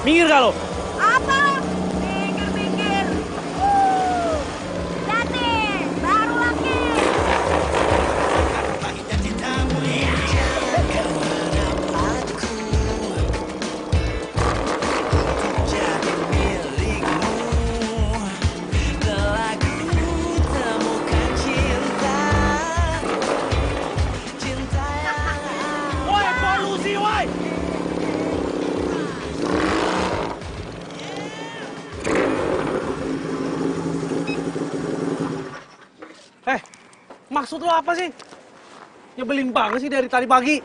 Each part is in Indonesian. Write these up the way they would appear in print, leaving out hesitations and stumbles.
Minggir gak lo? Apa? Minggir. Lihat nih, baru lagi. Woi, polusi, woi! Maksud lo apa sih? Nyebelin banget sih dari tadi pagi.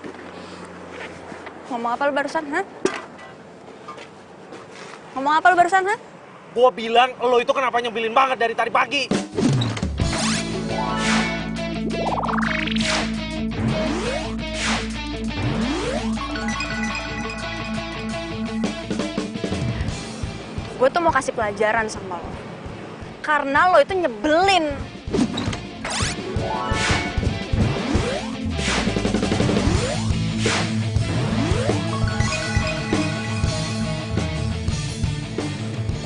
Ngomong apa lu barusan, ha? Ngomong apa lu barusan, ha? Gua bilang lo itu kenapa nyebelin banget dari tadi pagi. Gue tuh mau kasih pelajaran sama lo. Karena lo itu nyebelin.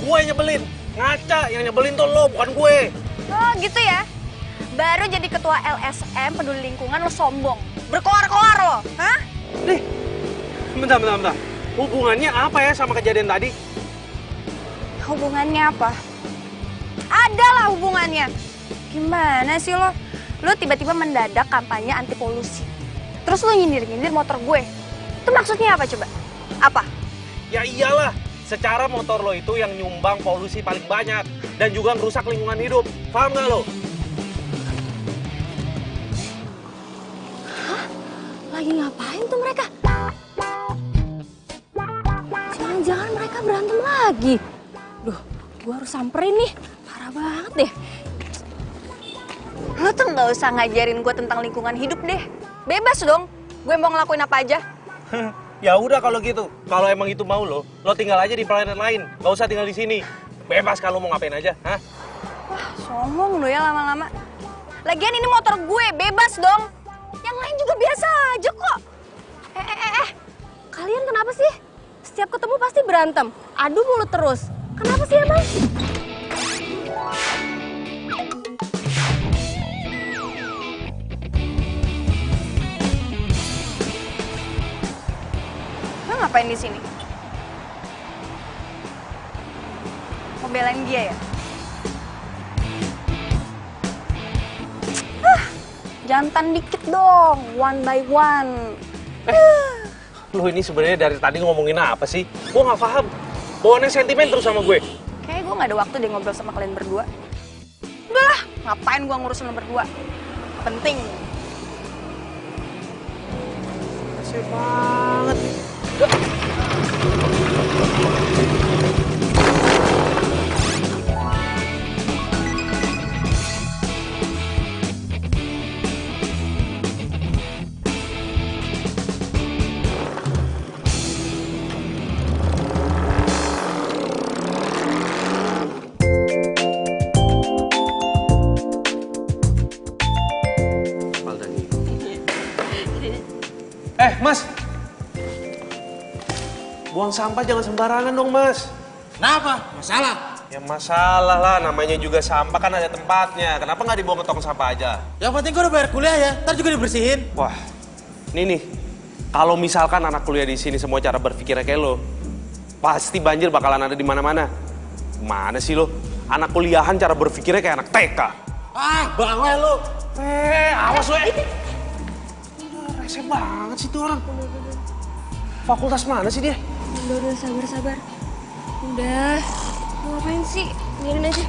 Gue yang nyebelin. Ngaca, yang nyebelin tuh lo, bukan gue. Oh gitu ya? Baru jadi ketua LSM peduli lingkungan lo sombong. Berkoar-koar lo, hah? Nih, bentar. Hubungannya apa ya sama kejadian tadi? Hubungannya apa? Adalah hubungannya. Gimana sih lo? Lo tiba-tiba mendadak kampanye anti polusi. Terus lo nyindir-nyindir motor gue. Itu maksudnya apa coba? Apa? Ya iyalah, secara motor lo itu yang nyumbang polusi paling banyak. Dan juga ngerusak lingkungan hidup. Paham gak lo? Hah? Lagi ngapain tuh mereka? Jangan-jangan mereka berantem lagi. Duh, gue harus samperin nih. Parah banget deh. Lo tuh nggak usah ngajarin gue tentang lingkungan hidup deh. Bebas dong. Gue mau ngelakuin apa aja. Ya udah kalau gitu. Kalau emang itu mau lo tinggal aja di planet lain. Gak usah tinggal di sini. Bebas kalau mau ngapain aja, hah? Wah, songong lo ya lama-lama. Lagian ini motor gue, bebas dong. Yang lain juga biasa aja kok. Kalian kenapa sih? Setiap ketemu pasti berantem. Adu mulut terus. Kenapa sih emang? Lo ngapain di sini? Mau belain dia ya? Jantan dikit dong, one by one. Lo ini sebenarnya dari tadi ngomongin apa sih? Gue nggak paham. Bawaannya sentimen terus sama gue. Kayaknya gue nggak ada waktu deh ngobrol sama kalian berdua. Udah lah, ngapain gue ngurusin lo berdua? Penting. Kasih banget. Mas. Buang sampah jangan sembarangan dong, Mas. Kenapa? Masalah? Ya masalah lah, namanya juga sampah kan ada tempatnya. Kenapa nggak dibuang ke tong sampah aja? Yang penting gue udah bayar kuliah ya, ntar juga dibersihin. Wah, ini nih. Kalau misalkan anak kuliah di sini semua cara berpikirnya kayak lo, pasti banjir bakalan ada di mana-mana. Mana sih lo? Anak kuliahan cara berpikirnya kayak anak TK. Ah, bawel lo. Awas lo. Rese banget sih tuh orang. Fakultas mana sih dia? Udah, sabar. Udah, mau ngapain sih? Biarin aja.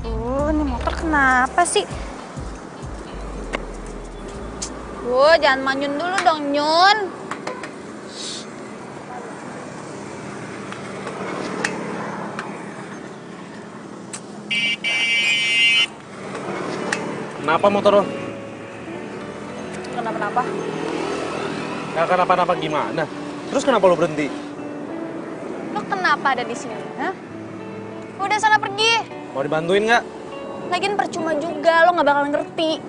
Ini motor kenapa sih? Jangan manyun dulu dong, Nyun. Kenapa motor lo? Kenapa? Gak kenapa-napa gimana? Terus kenapa lo berhenti? Lo kenapa ada di sini? Hah? Udah sana pergi. Mau dibantuin nggak? Lagian percuma juga, lo nggak bakal ngerti.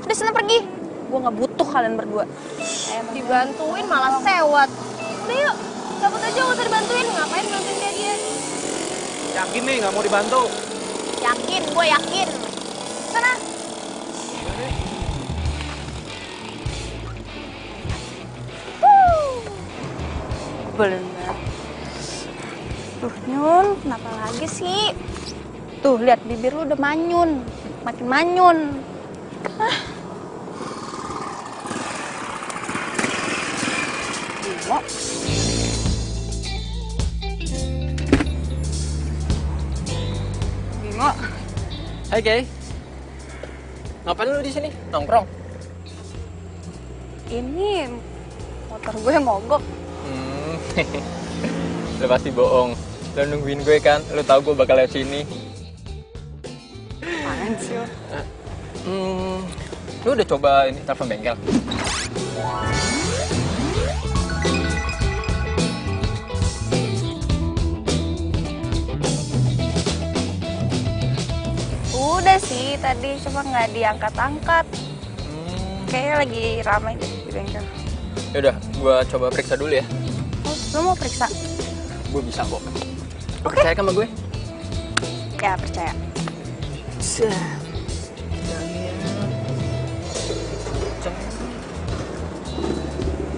Udah sana pergi. Gue nggak butuh kalian berdua. Dibantuin malah sewot. Udah yuk, cabut aja nggak usah dibantuin. Ngapain bantuin dia? Yakin nih nggak mau dibantu? Yakin, gue yakin. Sana. Bener. Tuh, Nyun, kenapa lagi sih? Tuh, lihat bibir lu udah manyun. Makin manyun. Ah. Bimo. Bimo. Hai Kay, ngapain lu di sini? Nongkrong? Ini motor gue mogok. Lu pasti bohong. Lu nungguin gue kan? Lu tahu gue bakal lewat sini. Apaan sih lo? Lu udah coba ini telepon bengkel? Udah sih tadi, cuma nggak diangkat-angkat. Kayaknya lagi ramai deh di bengkel. Yaudah, gue coba periksa dulu ya. Oh, lo mau periksa? Gue bisa kok. Lu Oke. percaya kan sama gue? Ya, percaya.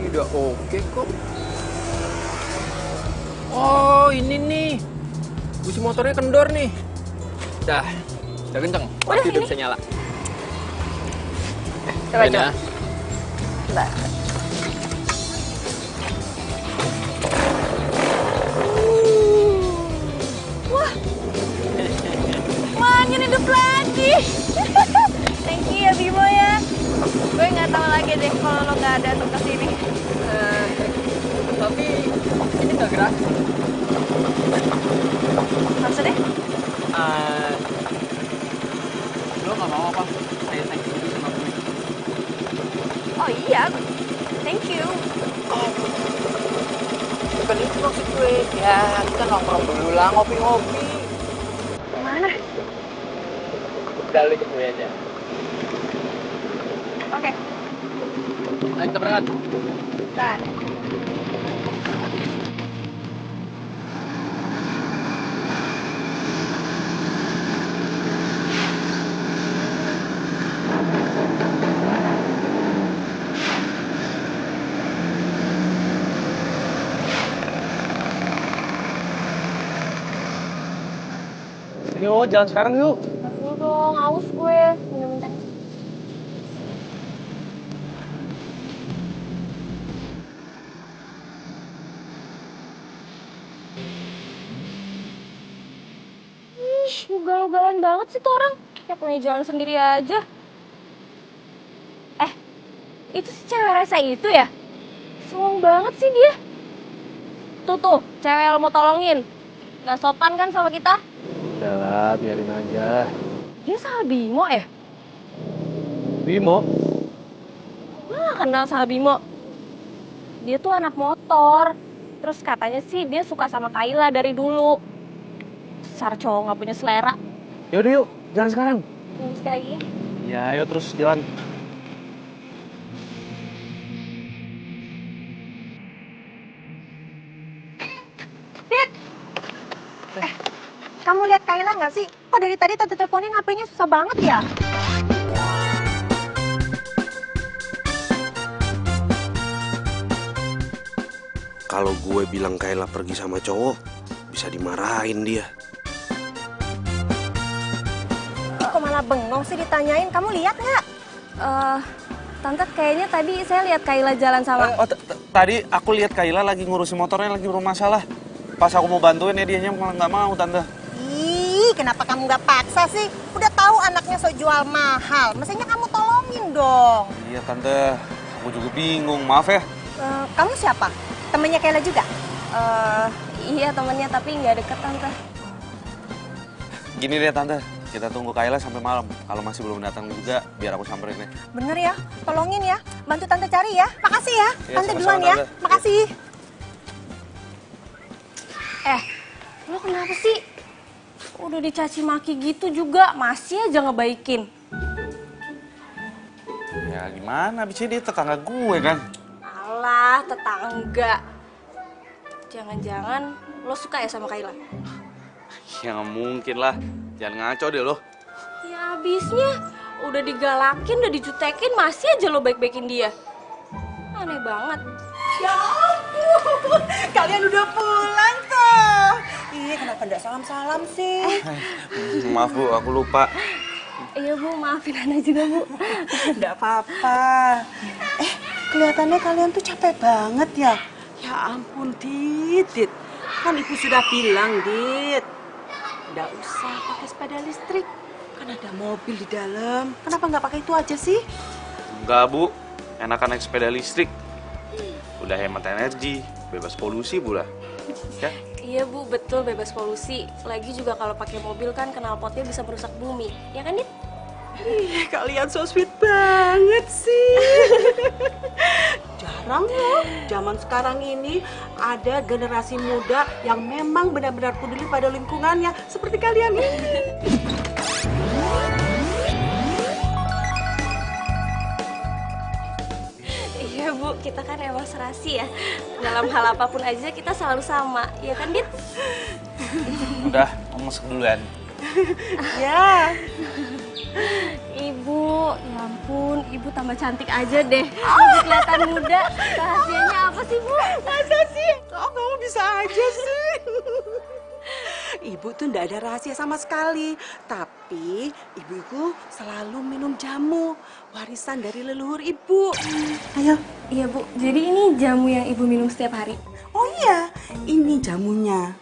Udah oke kok. Oh, ini nih. Busi motornya kendor nih. Udah kenceng. Pasti udah ini. bisa nyala. Coba, Ini coba. ya. Bentar. Wah. Manyun hidup lagi. Thank you ya Bimo ya. Gue nggak tahu lagi deh kalau lo nggak ada tuh kesini. Tapi ini nggak gratis. Maksudnya? Lo nggak mau apa? Saya thank you dulu sama gue. Oh iya. Thank you. Bukan itu maksud gue. Ya, kita nongkrong dulu lah, ngopi-ngopi. Kemana? Udah, lu ikut gue aja. Oke. Ayo kita berangkat. Bentar. Yuk, jalan sekarang yuk. Aduh dong, haus gue. Minum-minum. Ih, ugal-ugalan banget sih tuh orang. Kayak punya jalan sendiri aja. Itu si cewek rese itu ya? Songong banget sih dia. Tuh, cewek yang mau tolongin. Gak sopan kan sama kita? Udah lah, biarin aja. Dia sama Bimo ya? Bimo? Gue gak kenal sama Bimo. Dia tuh anak motor. Terus katanya sih dia suka sama Kayla dari dulu. Dasar cowok gak punya selera. Yaudah yuk, jalan sekarang. Sekali lagi. Ya, ayo terus jalan. Kamu lihat Kayla nggak sih? Kok dari tadi tante teleponin HP-nya susah banget ya? Kalau gue bilang Kayla pergi sama cowok, bisa dimarahin dia. Kok malah bengong sih ditanyain? Kamu lihat nggak? Tante kayaknya tadi saya lihat Kayla jalan sama... Tadi aku lihat Kayla lagi ngurusin motornya, lagi bermasalah. Pas aku mau bantuin ya dianya malah nggak mau, Tante. Ih, kenapa kamu nggak paksa sih? Udah tahu anaknya sok jual mahal. Mestinya kamu tolongin dong. Iya, Tante. Aku juga bingung, maaf ya. Kamu siapa? Temennya Kayla juga? Iya temennya tapi nggak deket Tante. Gini deh, Tante. Kita tunggu Kayla sampai malam. Kalau masih belum datang juga, biar aku samperin ya. Bener ya, tolongin ya. Bantu tante cari ya. Makasih ya. Iya, Tante sama-sama, duluan ya. Tante. Makasih. Lo kenapa sih? Udah dicaci maki gitu juga, masih aja ngebaikin. Ya gimana, abisnya dia tetangga gue kan. Alah, tetangga. Jangan-jangan lo suka ya sama Kayla? Ya nggak mungkin lah, jangan ngaco deh lo. Ya abisnya, udah digalakin, udah dijutekin, masih aja lo baik-baikin dia. Aneh banget. Ya ampun, kalian udah pulang tuh. Iya, kenapa nggak salam-salam sih? Maaf Bu, aku lupa. Iya Bu, maafin Ana juga Bu. Nggak apa-apa. Kelihatannya kalian tuh capek banget ya. Ya ampun, Dit. Kan ibu sudah bilang, Dit. Nggak usah pakai sepeda listrik. Kan ada mobil di dalam. Kenapa nggak pakai itu aja sih? Enggak Bu, enakan naik sepeda listrik. Udah hemat energi, bebas polusi pula. Ya? Iya Bu, betul bebas polusi. Lagi juga kalau pakai mobil kan knalpotnya bisa merusak bumi. Ya kan, Dit? Ih, kalian so sweet banget sih. Jarang loh, zaman sekarang ini ada generasi muda yang memang benar-benar peduli pada lingkungannya seperti kalian ini. Iya Bu, kita kan emang serasi ya. Dalam hal apapun aja kita selalu sama. Ya kan, Dit? Udah, mau masuk duluan. Ya. Ibu, ya ampun, Ibu tambah cantik aja deh. Lebih kelihatan muda. Rahasianya apa sih, Bu? Masa sih? Kok kamu bisa aja sih? Ibu tuh ndak ada rahasia sama sekali. Tapi ibu itu selalu minum jamu. Warisan dari leluhur ibu. Ayo. Iya Bu, jadi ini jamu yang Ibu minum setiap hari? Oh iya, ini jamunya.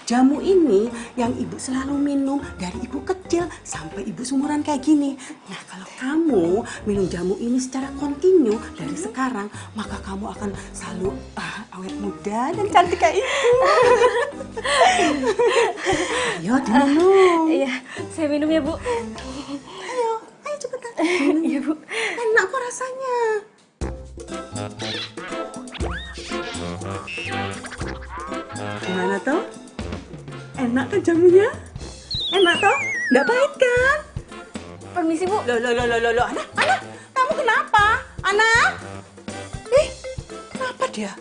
Jamu ini yang ibu selalu minum dari ibu kecil sampai ibu seumuran kayak gini. Nah, kalau kamu minum jamu ini secara kontinu dari sekarang, maka kamu akan selalu awet muda dan cantik kayak ibu. Ayo diminum. Iya, saya minum ya Bu. Ayo cepetan. Iya Bu. Enak kok rasanya. Gimana toh? Enak kan jamunya? Enak toh? Nggak pahit kan? Permisi Bu. Loh, Ana, kamu kenapa? Ana? Kenapa dia?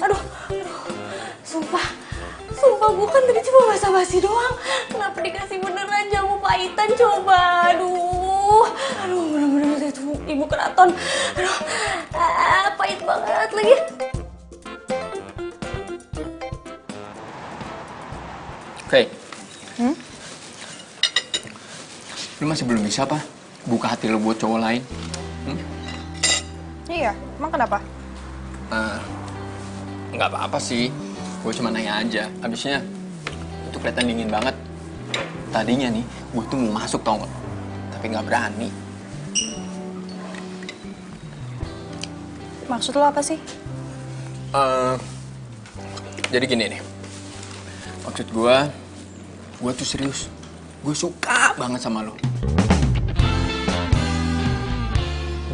Aduh. Sumpah gue kan tadi cuma basa-basi doang. Kenapa dikasih beneran jamu pahitan coba? Aduh, bener-bener itu ibu keraton. Aduh, pahit banget lagi. Oke. Lu masih belum bisa apa? Buka hati lu buat cowok lain? Iya, emang kenapa? Nggak apa-apa sih. Gue cuma nanya aja. Abisnya itu kelihatan dingin banget. Tadinya nih, gue tuh mau masuk tau nggak? Tapi nggak berani. Maksud lo apa sih? Jadi gini nih. Maksud gue tuh serius. Gue suka banget sama lo.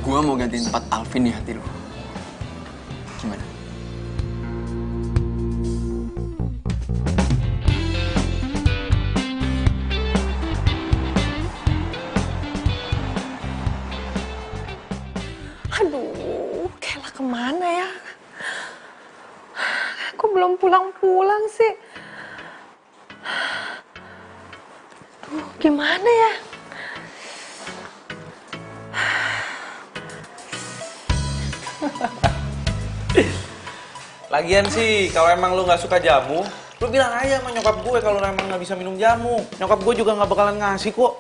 Gue mau gantiin tempat Alvin di hati lo. Gimana? Aduh, Kayla kemana ya? Kok belum pulang-pulang sih? Duh, gimana ya? Lagian sih, kalau emang lu nggak suka jamu, lu bilang aja sama nyokap gue kalau emang nggak bisa minum jamu. Nyokap gue juga nggak bakalan ngasih kok.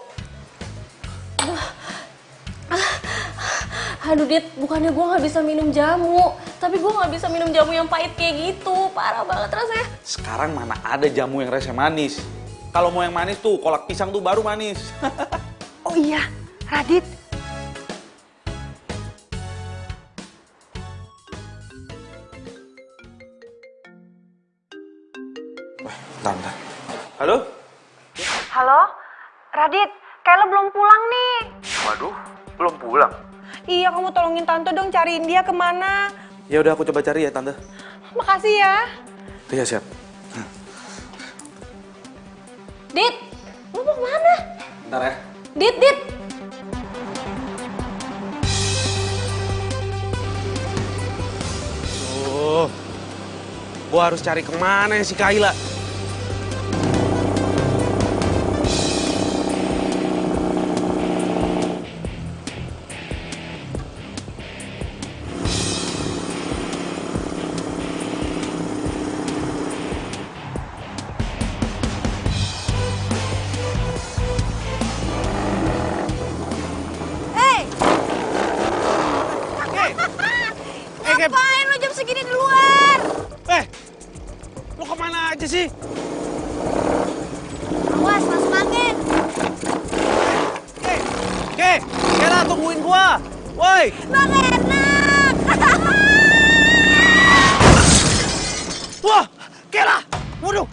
Aduh Dit, bukannya gue nggak bisa minum jamu, tapi gue nggak bisa minum jamu yang pahit kayak gitu. Parah banget rasanya. Sekarang mana ada jamu yang rasanya manis? Kalau mau yang manis tuh, kolak pisang tuh baru manis. Oh iya, Radit. Tante. Halo? Halo, Radit. Kayla belum pulang nih. Waduh, belum pulang. Iya, kamu tolongin Tante dong cariin dia kemana. Ya udah aku coba cari ya, Tante. Makasih ya. Iya, siap. Dit, lu mau kemana? Bentar ya. Dit. Gua harus cari kemana ya si Kayla? Ngapain lo jam segini di luar? Lu kemana aja sih? Awas, masuk angin. Kayla tungguin gua. Woi. Bang enak. Wah, Kayla. Waduh.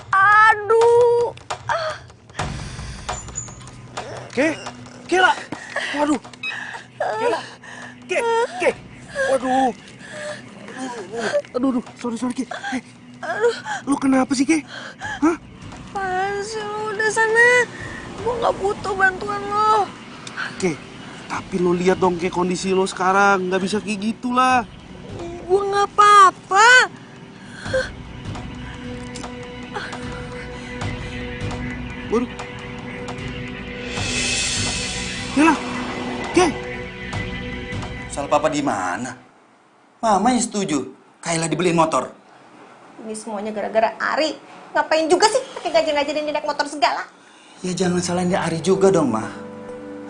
Aduh. Kayla. Waduh. Kayla. Waduh. Aduh, sorry, Ki. Lu kenapa sih, Ki? Hah? Apaan sih lo? Udah sana. Gue gak butuh bantuan lo. Ki, tapi lu lihat dong, Ki, kondisi lo sekarang. Nggak bisa kayak gitulah. Gue gak apa-apa. Waduh. Kayla. Salah papa di mana? Mama yang setuju. Kayla dibeliin motor. Ini semuanya gara-gara Ari. Ngapain juga sih pakai ngajarin naik motor segala? Ya jangan salahin dia Ari juga dong, Ma.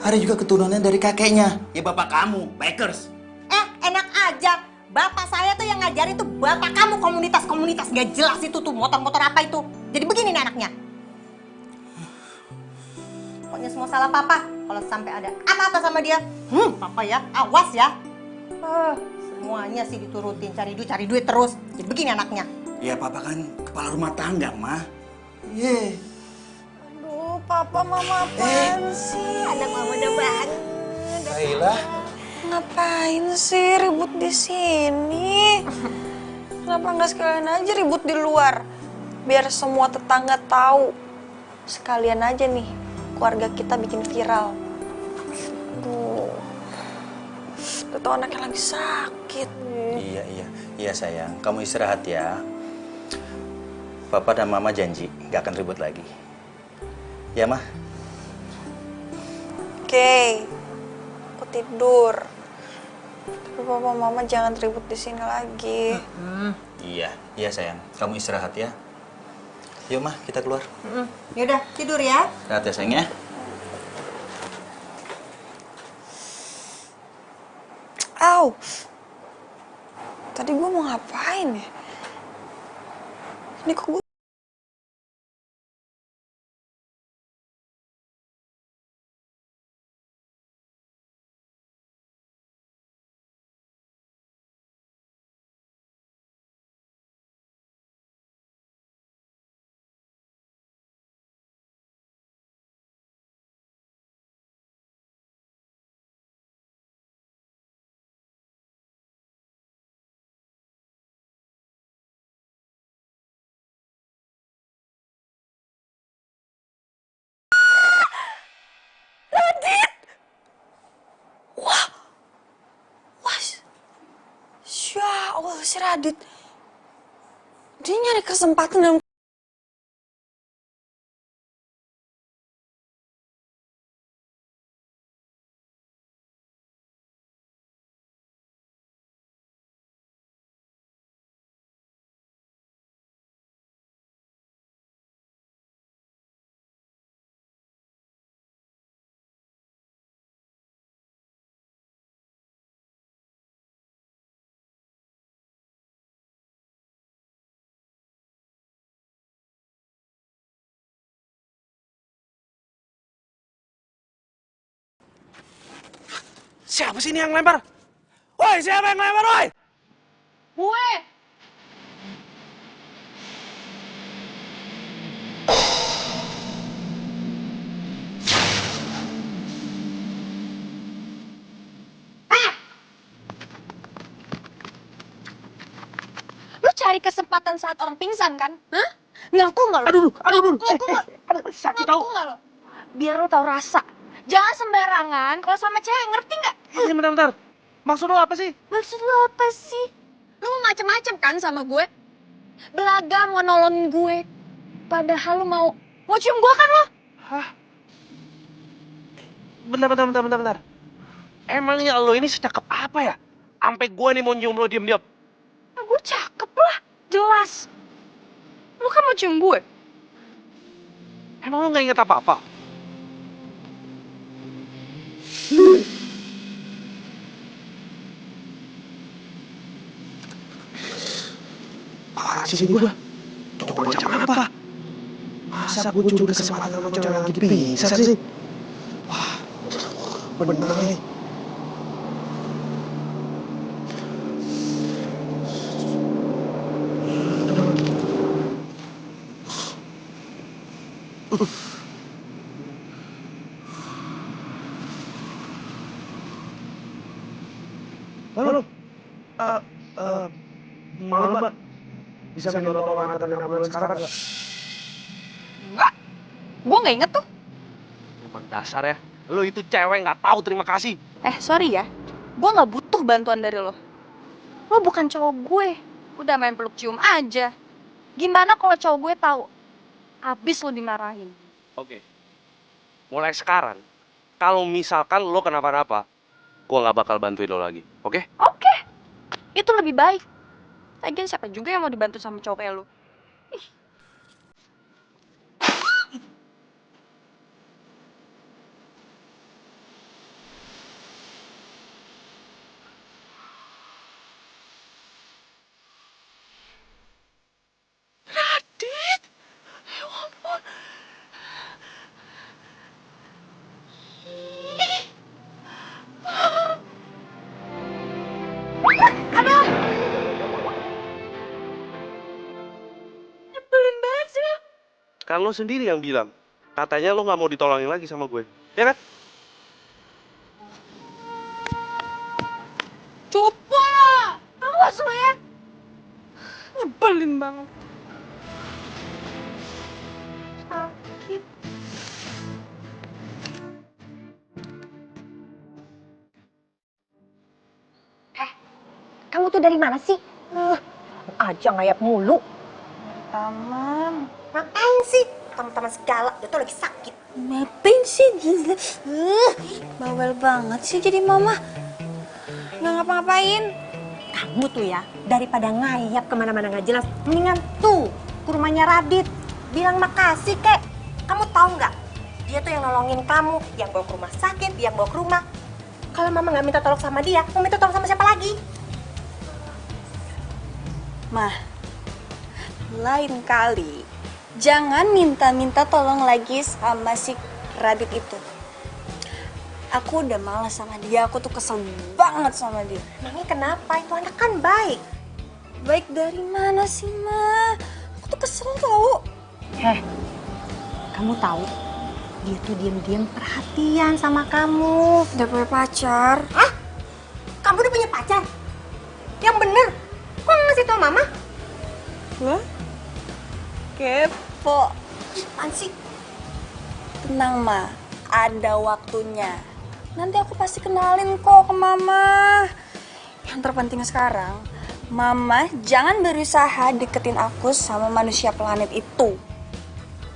Ari juga keturunannya dari kakeknya. Ya bapak kamu, bikers. Enak aja. Bapak saya tuh yang ngajarin tuh bapak kamu komunitas gak jelas itu tuh motor-motor apa itu. Jadi begini nih anaknya. Pokoknya semua salah papa. Kalau sampai ada apa-apa sama dia, papa ya, awas ya. Semuanya sih diturutin, cari duit terus. Jadi begini anaknya. Ya papa kan kepala rumah tangga, Ma. Ye. Aduh, papa mama apaan sih? Anak mama udah banget. Kayla. Ngapain sih ribut di sini? Kenapa nggak sekalian aja ribut di luar? Biar semua tetangga tahu. Sekalian aja nih, keluarga kita bikin viral. Aduh, udah tau anaknya lagi sakit. Iya sayang. Kamu istirahat ya. Papa dan Mama janji nggak akan ribut lagi. Ya, Ma? Oke, aku tidur. Tapi papa mama jangan ribut di sini lagi. Iya sayang. Kamu istirahat ya. Yuk, Ma, kita keluar. Yaudah, tidur ya. Istirahat ya, sayang ya. Au, tadi gue mau ngapain ya? Ini kok gue... Ya Allah, si Radit. Dia nyari kesempatan dalam... Siapa sih ini yang lempar? Woi, siapa yang lempar, woi? Gue! cari kesempatan saat orang pingsan kan? Hah? Ngaku nggak lo? Aduh, Ngaku nggak? sakit Ngaku nggak lo? Biar lo tahu rasa. Jangan sembarangan kalau sama cewek, ngerti nggak? Bentar. Maksud lo apa sih? Maksud lo apa sih? Lo mau macem-macem kan sama gue? Belaga mau nolongin gue. Padahal lo mau cium gue kan lo? Hah? Bentar. Emangnya lo ini secakep apa ya? Sampai gue nih mau nyium lo diam-diam. Nah, gue cakep lah, jelas. Lo kan mau cium gue? Emang lo nggak inget apa-apa? Apaan sih gue? Coba macam apa? Masa gue curi kesempatan sama cewek yang lagi pingsan sih? Wah, bener nih. Halo, malam mbak, bisa minta tolong antarin ambulans sekarang nggak? Enggak. Gue nggak inget tuh. Emang dasar ya, lo itu cewek nggak tahu terima kasih. Sorry ya. Gue nggak butuh bantuan dari lo. Lo bukan cowok gue. Udah main peluk cium aja. Gimana kalau cowok gue tahu? Abis lo dimarahin. Oke, mulai sekarang, kalau misalkan lo kenapa-napa, gue nggak bakal bantuin lo lagi, oke? Oke. Itu lebih baik. Lagian siapa juga yang mau dibantu sama cowok kayak lo? Radit, ya ampun. Aduh. Nyebelin banget sih lo. Kan lo sendiri yang bilang, katanya lo nggak mau ditolongin lagi sama gue, ya kan? Coba. Awas lo ya. Nyebelin banget. Sakit. Kamu tuh dari mana sih? Aja ngayap mulu. Taman. Ngapain sih? Teman-teman segala, dia tuh lagi sakit. Ngapain sih? Gila. Bawel banget sih jadi mama. Nggak ngapa-ngapain. Kamu tuh ya, daripada ngayap kemana-mana nggak jelas, mendingan tuh ke rumahnya Radit. Bilang makasih, kek. Kamu tahu nggak? Dia tuh yang nolongin kamu, yang bawa ke rumah sakit, yang bawa ke rumah. Kalau mama nggak minta tolong sama dia, mau minta tolong sama siapa lagi? Mah, lain kali jangan minta-minta tolong lagi sama si Radit itu. Aku udah malas sama dia, aku tuh kesel banget sama dia. Emangnya kenapa? Itu anak kan baik. Baik dari mana sih, Ma? Aku tuh kesel tau. Kamu tahu? Dia tuh diam-diam perhatian sama kamu. Udah punya pacar. Hah? Kamu udah punya pacar? Yang bener. Kok nggak ngasih tau mama? Lah? Kepo. Apaan sih? Tenang, Ma. Ada waktunya. Nanti aku pasti kenalin kok ke Mama. Yang terpenting sekarang, Mama jangan berusaha deketin aku sama manusia planet itu.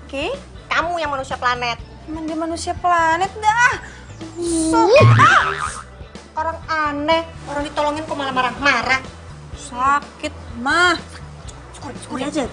Oke? Kamu yang manusia planet. Emang dia manusia planet dah. Orang aneh, orang ditolongin kok malah marah-marah. Sakit, Ma. Syukur aja.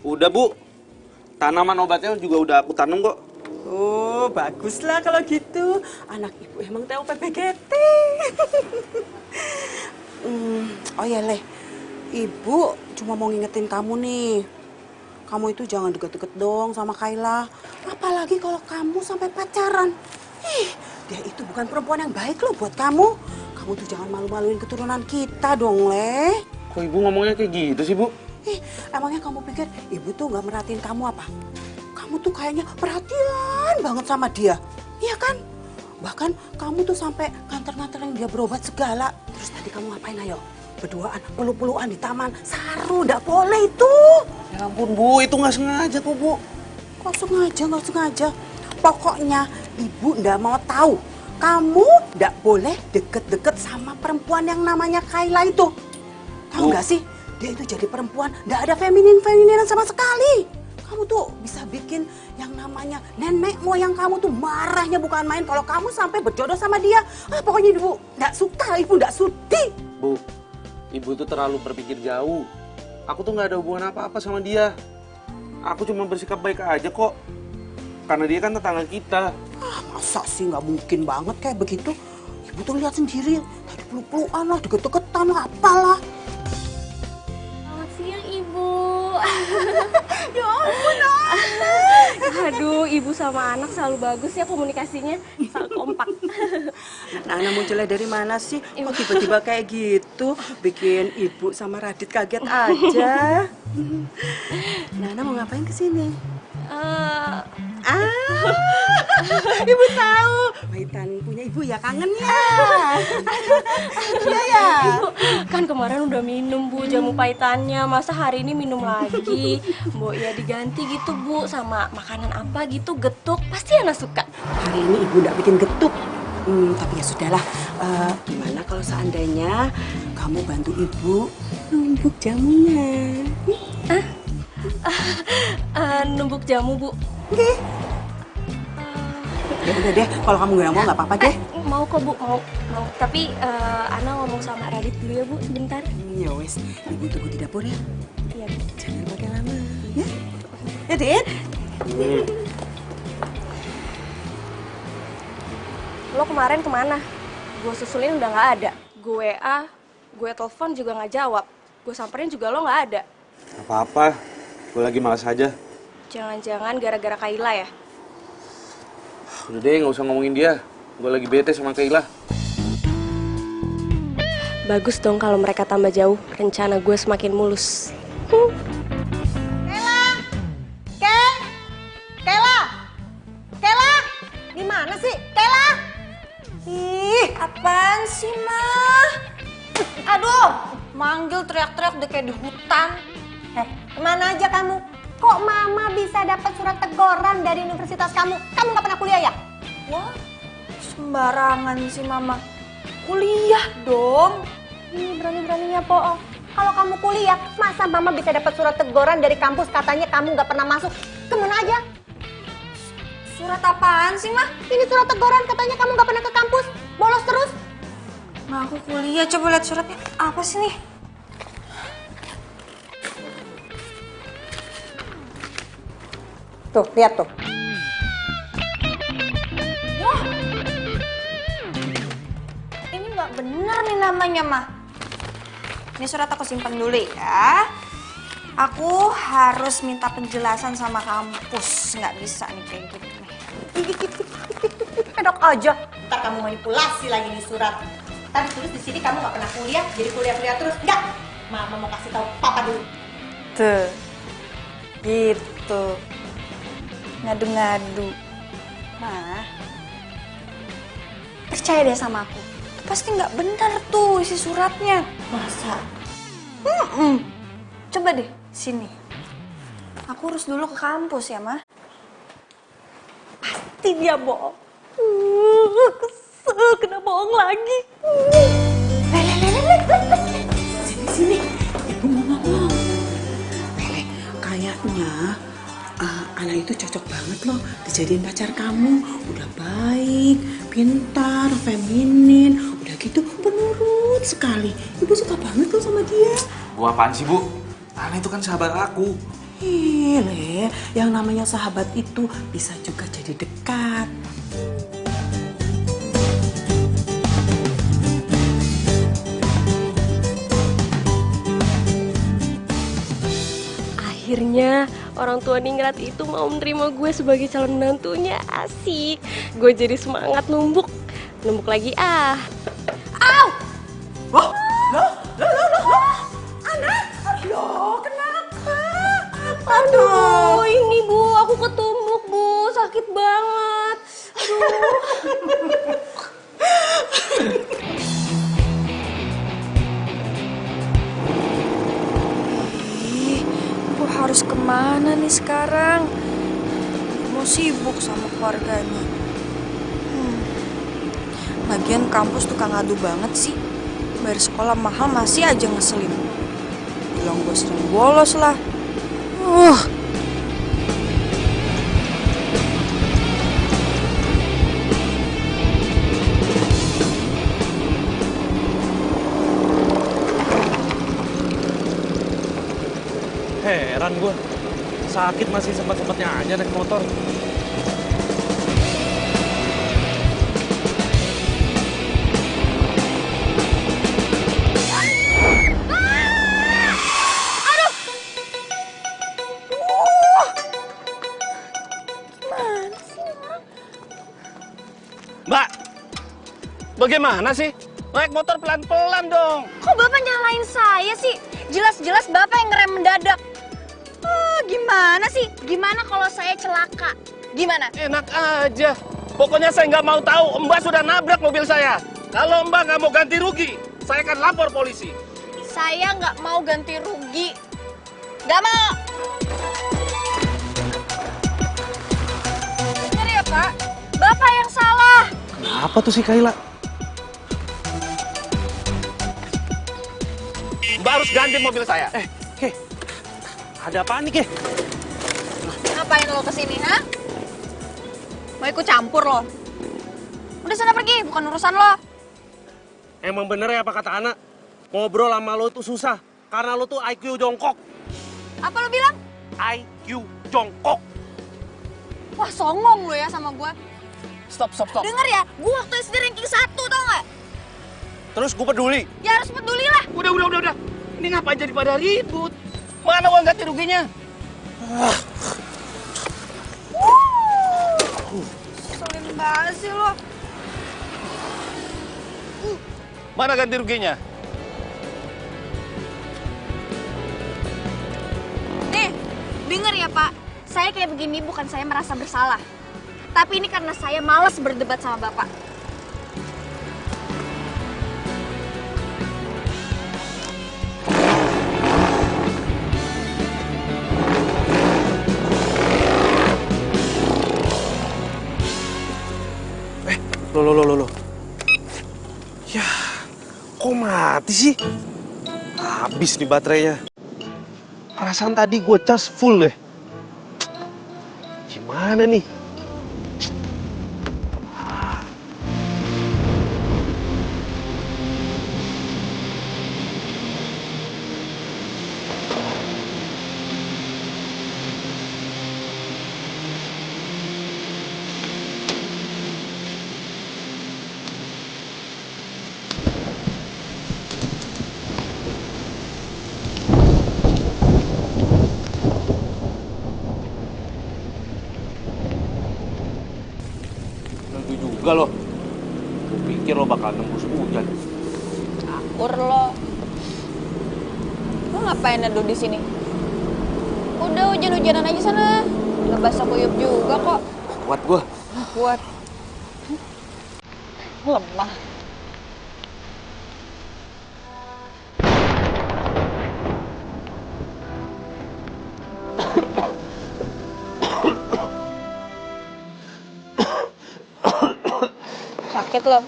Udah Bu, tanaman obatnya juga udah aku tanam kok. Oh, baguslah kalau gitu. Anak ibu emang tahu PPGT. Oh ya, Leh. Ibu cuma mau ngingetin kamu nih. Kamu itu jangan deket-deket dong sama Kayla. Apalagi kalau kamu sampai pacaran. Dia itu bukan perempuan yang baik loh buat kamu. Kamu tuh jangan malu-maluin keturunan kita dong, Leh. Kok Ibu ngomongnya kayak gitu sih, Bu? Emangnya kamu pikir ibu tuh nggak merhatiin kamu apa? Kamu tuh kayaknya perhatian banget sama dia, iya kan? Bahkan kamu tuh sampai nganter-nganterin dia berobat segala. Terus tadi kamu ngapain ayo? Berduaan, peluk-pelukan di taman. Saru, nggak boleh itu. Ya ampun Bu, itu nggak sengaja kok Bu. Kok sengaja, nggak sengaja? Pokoknya ibu nggak mau tahu. Kamu nggak boleh deket-deket sama perempuan yang namanya Kayla itu. Tahu nggak sih? Dia itu jadi perempuan, nggak ada femininan sama sekali. Kamu tuh bisa bikin yang namanya nenek moyang kamu tuh marahnya bukan main kalau kamu sampai berjodoh sama dia. Pokoknya ibu nggak suka, ibu nggak sudi. Bu, Ibu tuh terlalu berpikir jauh. Aku tuh nggak ada hubungan apa-apa sama dia. Aku cuma bersikap baik aja kok. Karena dia kan tetangga kita. Masa sih nggak mungkin banget kayak begitu? Ibu tuh lihat sendiri, tadi peluk-pelukan lah, deket-deketan lah, apalah. Selamat siang, Ibu. Ya ampun, Aduh, Ibu sama anak selalu bagus ya komunikasinya. Selalu kompak. Nana munculnya dari mana sih? Kok tiba-tiba kayak gitu? Bikin ibu sama Radit kaget aja. Nana mau ngapain kesini? Ibu tahu. Paitan punya ibu ya, kangen ya. Iya ya. Ibu, kan kemarin udah minum Bu jamu paitannya. Masa hari ini minum lagi? Bu, ya diganti gitu Bu sama makanan apa gitu, getuk. Pasti anak suka. Hari ini ibu nggak bikin getuk. Tapi ya sudahlah. Gimana kalau seandainya kamu bantu ibu numbuk jamunya? Numbuk jamu Bu. Oke. Ya udah deh, kalau kamu nggak apa-apa deh. Mau kok Bu, mau. Tapi Ana ngomong sama Radit dulu ya Bu, sebentar. Ya wes, ibu tunggu di dapur ya. Iya Bu. Jangan pakai lama, ya? Ya, Dit? Lo kemarin kemana? Gue susulin udah nggak ada. Gue WA, gue telepon juga nggak jawab. Gue samperin juga lo nggak ada. Apa-apa, gue lagi malas aja. Jangan-jangan gara-gara Kayla ya? Udah deh, nggak usah ngomongin dia. Gue lagi bete sama Kayla. Bagus dong kalau mereka tambah jauh. Rencana gue semakin mulus. Kayla, di mana sih? Kayla? Ih, apaan sih, Mah? Aduh, manggil teriak-teriak udah kayak di hutan. Kemana aja kamu? Kok Mama bisa dapat surat teguran dari universitas kamu? Kamu nggak pernah kuliah ya? Wah, sembarangan sih Mama. Kuliah dong. Berani-beraninya bohong. Kalau kamu kuliah, masa Mama bisa dapat surat teguran dari kampus katanya kamu nggak pernah masuk? Kemana aja? Surat apaan sih, Mah? Ini surat teguran katanya kamu nggak pernah ke kampus, bolos terus. Ma, aku kuliah. Coba lihat suratnya. Apa sih nih? Tuh, lihat tuh. Wah, ini nggak bener nih namanya, Mah. Ini surat aku simpan dulu ya. Aku harus minta penjelasan sama kampus. Nggak bisa nih kayak gini. Enak aja. Ntar kamu manipulasi lagi di surat. Tadi tulis di sini kamu nggak pernah kuliah, jadi kuliah terus. Enggak. Mama mau kasih tahu Papa dulu. Tuh, gitu. Ngadu-ngadu. Mah, percaya deh sama aku. Itu pasti nggak benar tuh isi suratnya. Masa? Coba deh, sini. Aku urus dulu ke kampus ya, Mah. Pasti dia bohong. Kesel, kena bohong lagi. Sini, ibu mau ngomong. Lele, kayaknya anak itu cocok banget loh dijadiin pacar kamu. Udah baik, pintar, feminin, udah gitu penurut sekali. Ibu suka banget loh sama dia. Bu apaan sih Bu? Ana itu kan sahabat aku. Ih, Le, yang namanya sahabat itu bisa juga jadi dekat. Akhirnya orang tua Ningrat itu mau menerima gue sebagai calon menantunya. Asik. Gue jadi semangat numbuk lagi ah. Loh, anak, loh, kenapa? Aduh, ini Bu, aku ketumbuk Bu, sakit banget. Aduh. Ih, gue harus kemana nih sekarang? Mau sibuk sama keluarganya. Lagian kampus tukang ngadu banget sih. Bayar sekolah mahal masih aja ngeselin. Bilang gue sering bolos lah. Heran gue. Sakit masih sempat-sempatnya aja naik motor. Mbak, bagaimana sih? Naik motor pelan-pelan dong. Kok Bapak nyalain saya sih? Jelas-jelas Bapak yang ngerem mendadak. Gimana sih? Gimana kalau saya celaka? Gimana? Enak aja. Pokoknya saya nggak mau tahu Mbak sudah nabrak mobil saya. Kalau Mbak nggak mau ganti rugi, saya akan lapor polisi. Saya nggak mau ganti rugi. Nggak mau. Bener ya Pak? Bapak yang salah. Kenapa tuh si Kayla? Mbak harus ganti mobil saya. Ke, ada apaan nih, Ke? Ngapain lo kesini, ha? Mau ikut campur lo? Udah sana pergi, bukan urusan lo. Emang bener ya apa kata anak? Ngobrol sama lo tuh susah. Karena lo tuh IQ jongkok. Apa lo bilang? IQ jongkok. Wah, songong lo ya sama gue. Stop. Dengar ya, gue waktu SD ranking 1, tau gak? Terus gue peduli. Ya harus peduli lah. Udah. Ini ngapain jadi pada ribut? Mana uang ganti ruginya? Selin banget sih lo. Mana ganti ruginya? Nih, denger ya Pak. Saya kayak begini bukan saya merasa bersalah. Tapi ini karena saya malas berdebat sama Bapak. Loh. Ya, kok mati sih? Habis nih baterainya. Perasaan tadi gue cas full deh. Gimana nih? Tentu juga loh. Gue pikir lo bakal nembus hujan. Campur lo. Lo ngapain neduh di sini? Udah hujan-hujanan aja sana. Nggak basah kuyup juga kok. Kuat gue. Kuat. Lemah. Sakit lo.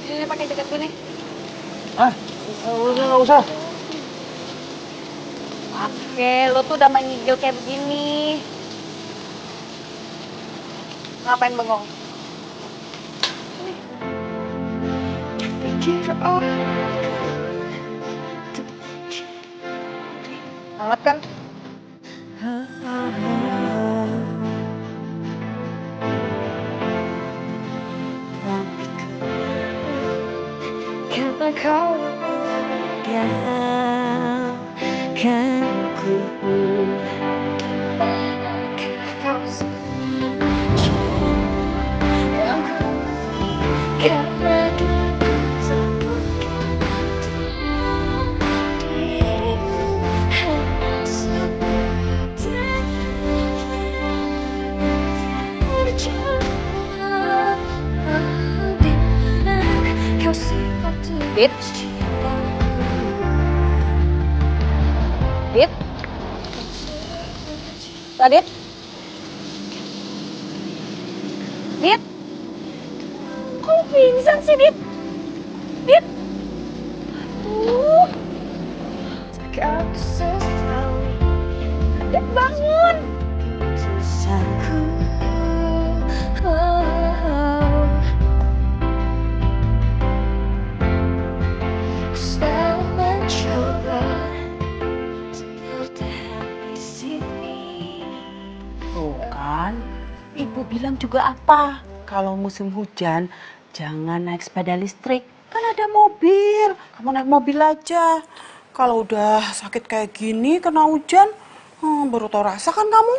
Ini pakai jaket gue nih. Nggak usah. Oke, lo tuh udah menggigil kayak begini. Ngapain bengong? Hangat kan? Karena kau meninggalkanku. Karena Dit? Dit? Radit? Dit? Kok pingsan sih, Dit? Dit? Aduh. Dit, bangun. Tuh kan, ibu bilang juga apa? Kalau musim hujan, jangan naik sepeda listrik. Kan ada mobil, kamu naik mobil aja. Kalau udah sakit kayak gini, kena hujan, baru tau rasa kan kamu?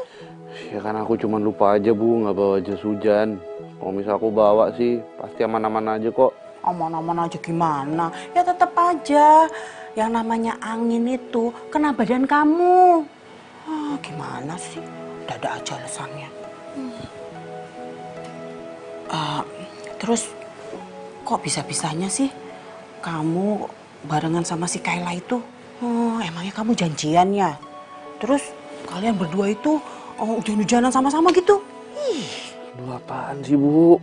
Ya kan aku cuma lupa aja Bu, nggak bawa jas hujan. Kalau misal aku bawa sih, pasti aman-aman aja kok. Aman-aman aja gimana? Ya tetap aja, yang namanya angin itu kena badan kamu. Gimana sih? Ada aja alasannya. Terus kok bisa-bisanya sih kamu barengan sama si Kayla itu? Emangnya kamu janjian ya? Terus kalian berdua itu hujan-hujanan sama-sama gitu? Aduh apaan sih Bu?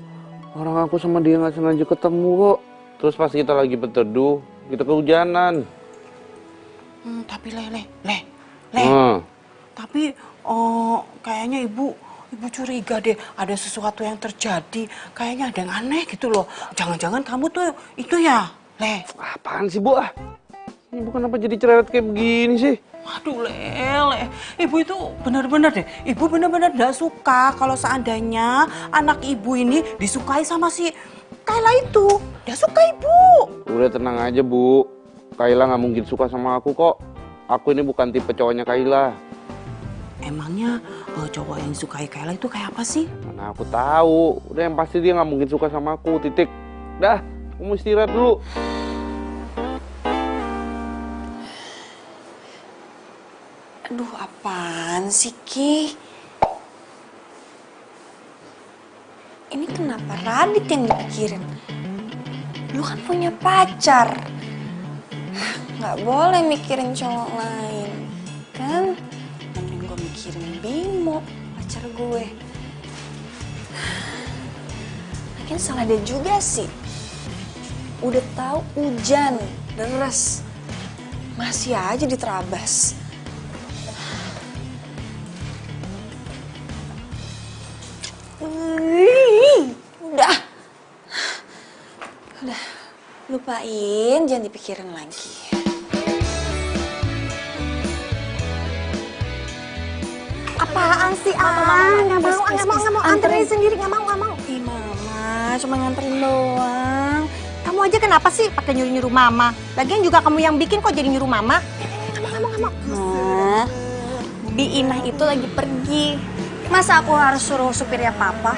Orang aku sama dia nggak sengaja ketemu kok. Terus pas kita lagi berteduh, kita kehujanan. Tapi Tapi kayaknya ibu curiga deh, ada sesuatu yang terjadi. Kayaknya ada yang aneh gitu loh. Jangan-jangan kamu tuh itu ya, Le? Apaan sih Bu? Ibu kenapa jadi cerewet kayak begini sih? Waduh, Le. Ibu itu benar-benar deh. Ibu benar-benar gak suka kalau seandainya anak ibu ini disukai sama si Kayla itu. Gak suka ibu. Udah tenang aja Bu. Kayla nggak mungkin suka sama aku kok. Aku ini bukan tipe cowoknya Kayla. Emangnya cowok yang disukai Kayla itu kayak apa sih? Mana aku tahu. Udah yang pasti dia nggak mungkin suka sama aku. Titik. Dah, aku mau istirahat dulu. Aduh, apaan sih, Ki? Ini kenapa Radit yang dipikirin? Lu kan punya pacar. Nggak boleh mikirin cowok lain. Kan? Mending gue mikirin Bimo, pacar gue. Lagian salah dia juga sih. Udah tahu hujan, deras. Masih aja diterabas. Udah, lupain, jangan dipikirin lagi. Apaan sih, nggak mau, anterin sendiri, nggak mau. Ih, Mama, cuma nganterin doang. Kamu aja kenapa sih pakai nyuruh-nyuruh Mama? Lagian juga kamu yang bikin kok jadi nyuruh Mama? Nggak mau. Nah, Bi Inah itu lagi pergi. Masa aku harus suruh supirnya Papa?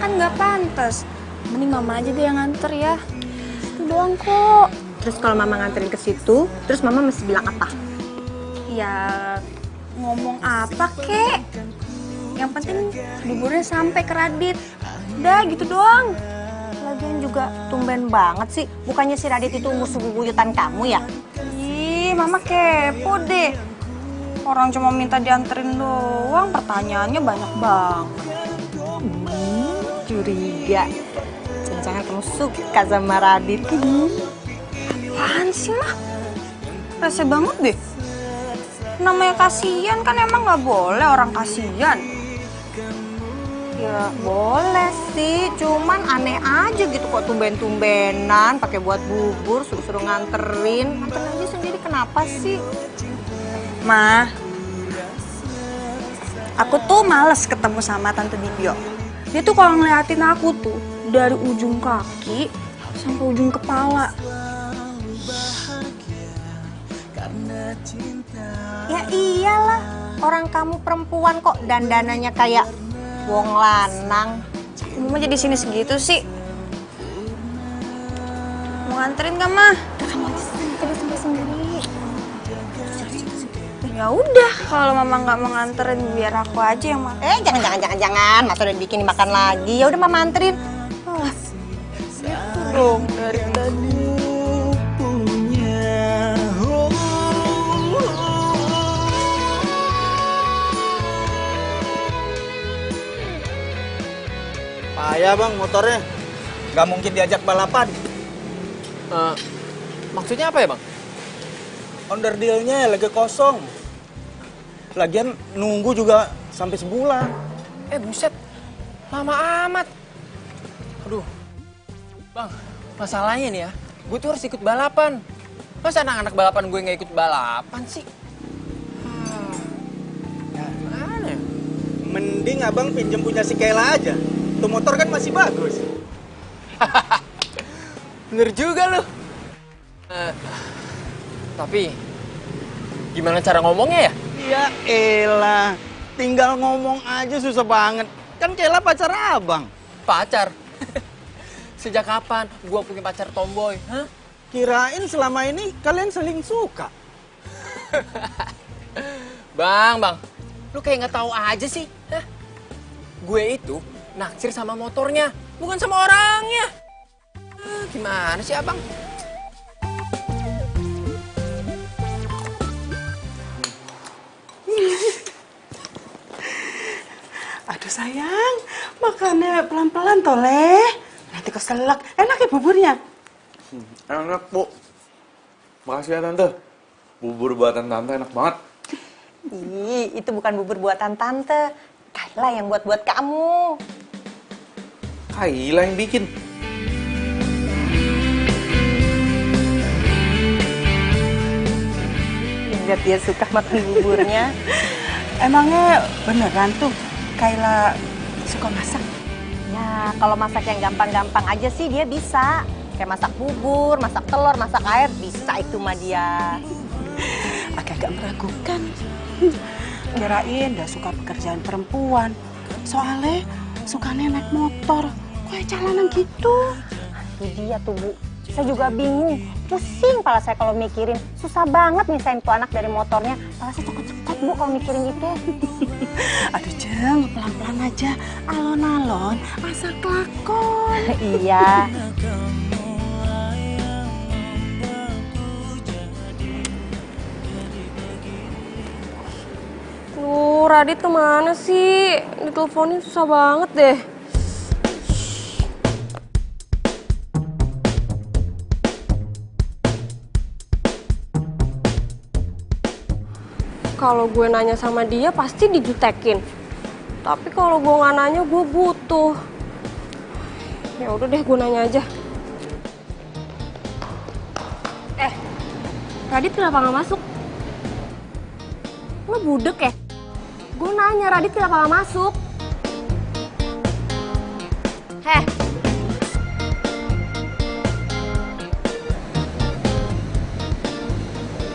Kan nggak pantas. Mending Mama aja deh yang nganter ya. Itu doang kok. Terus kalau Mama nganterin ke situ, terus Mama mesti bilang apa? Ya, ngomong apa kek? Yang penting buburnya sampai ke Radit. Udah gitu doang. Lagian juga tumben banget sih. Bukannya si Radit itu musuh bubuyutan kamu ya? Ih, Mama kepo deh. Orang cuma minta dianterin doang, pertanyaannya banyak banget. Curiga. Jangan kamu suka sama Radit. Apaan sih, Mah? Rese banget deh. Namanya kasihan kan emang nggak boleh orang kasihan. Ya boleh sih, cuman aneh aja gitu kok tumben-tumbenan pakai buat bubur, suruh-suruh nganterin. Nganterin aja sendiri kenapa sih? Ma, aku tuh males ketemu sama Tante Dindio. Dia tuh kalau ngeliatin aku tuh dari ujung kaki sampai ujung kepala. Ya iyalah, orang kamu perempuan kok dandananya kayak wong lanang. Mama jadi sini segitu sih. Mau nganterin gak, Ma? Udah kamu aja sendiri. Ya udah, kalau Mama nggak mau nganterin biar aku aja yang makan. Jangan. Masa udah bikin dimakan lagi. Ya udah mama anterin. Gitu dong dari tadi. Payah bang motornya. Gak mungkin diajak balapan. Maksudnya apa ya bang? Onderdilnya lagi kosong. Lagian nunggu juga sampai sebulan. Buset, lama amat. Aduh, bang, masalahnya nih ya, gue tuh harus ikut balapan. Masa anak-anak balapan gue nggak ikut balapan sih? Gimana ya? Mending abang pinjem punya si Kayla aja. Tuh motor kan masih bagus. Bener juga lu. Tapi, gimana cara ngomongnya ya? Ya elah, tinggal ngomong aja susah banget. Kan Kayla pacar abang. Pacar? Sejak kapan gue punya pacar tomboy? Hah? Kirain selama ini kalian saling suka. Bang, lu kayak nggak tahu aja sih. Hah? Gue itu naksir sama motornya, bukan sama orangnya. Gimana sih abang? Aduh sayang, makannya pelan-pelan toleh. Nanti keselak. Enak ya buburnya? Enak, Bu. Makasih ya, Tante. Bubur buatan Tante enak banget. Ih, itu bukan bubur buatan tante. Kayla yang buat kamu. Kayla yang bikin. Lihat dia suka makan buburnya. Emangnya beneran tuh Kayla suka masak? Ya, kalau masak yang gampang-gampang aja sih dia bisa. Kayak masak bubur, masak telur, masak air, bisa itu mah dia. Agak-agak meragukan. Kirain udah suka pekerjaan perempuan. Soalnya sukanya naik motor. Kayak jalanan gitu. Itu dia tuh, Bu. Saya juga bingung. Pusing kepala saya kalau mikirin. Susah banget misahin tuh anak dari motornya. Kepala saya cekot-cekot, Bu, kalau mikirin itu. Aduh Jeng, pelan-pelan aja. Alon-alon, asal kelakon. Iya. Radit kemana sih? Diteleponin susah banget deh. Kalau gue nanya sama dia pasti dijutekin. Tapi kalau gue nggak nanya gue butuh. Ya udah deh gue nanya aja. Radit kenapa nggak masuk? Lo budek ya? Gue nanya Radit kenapa nggak masuk? Heh.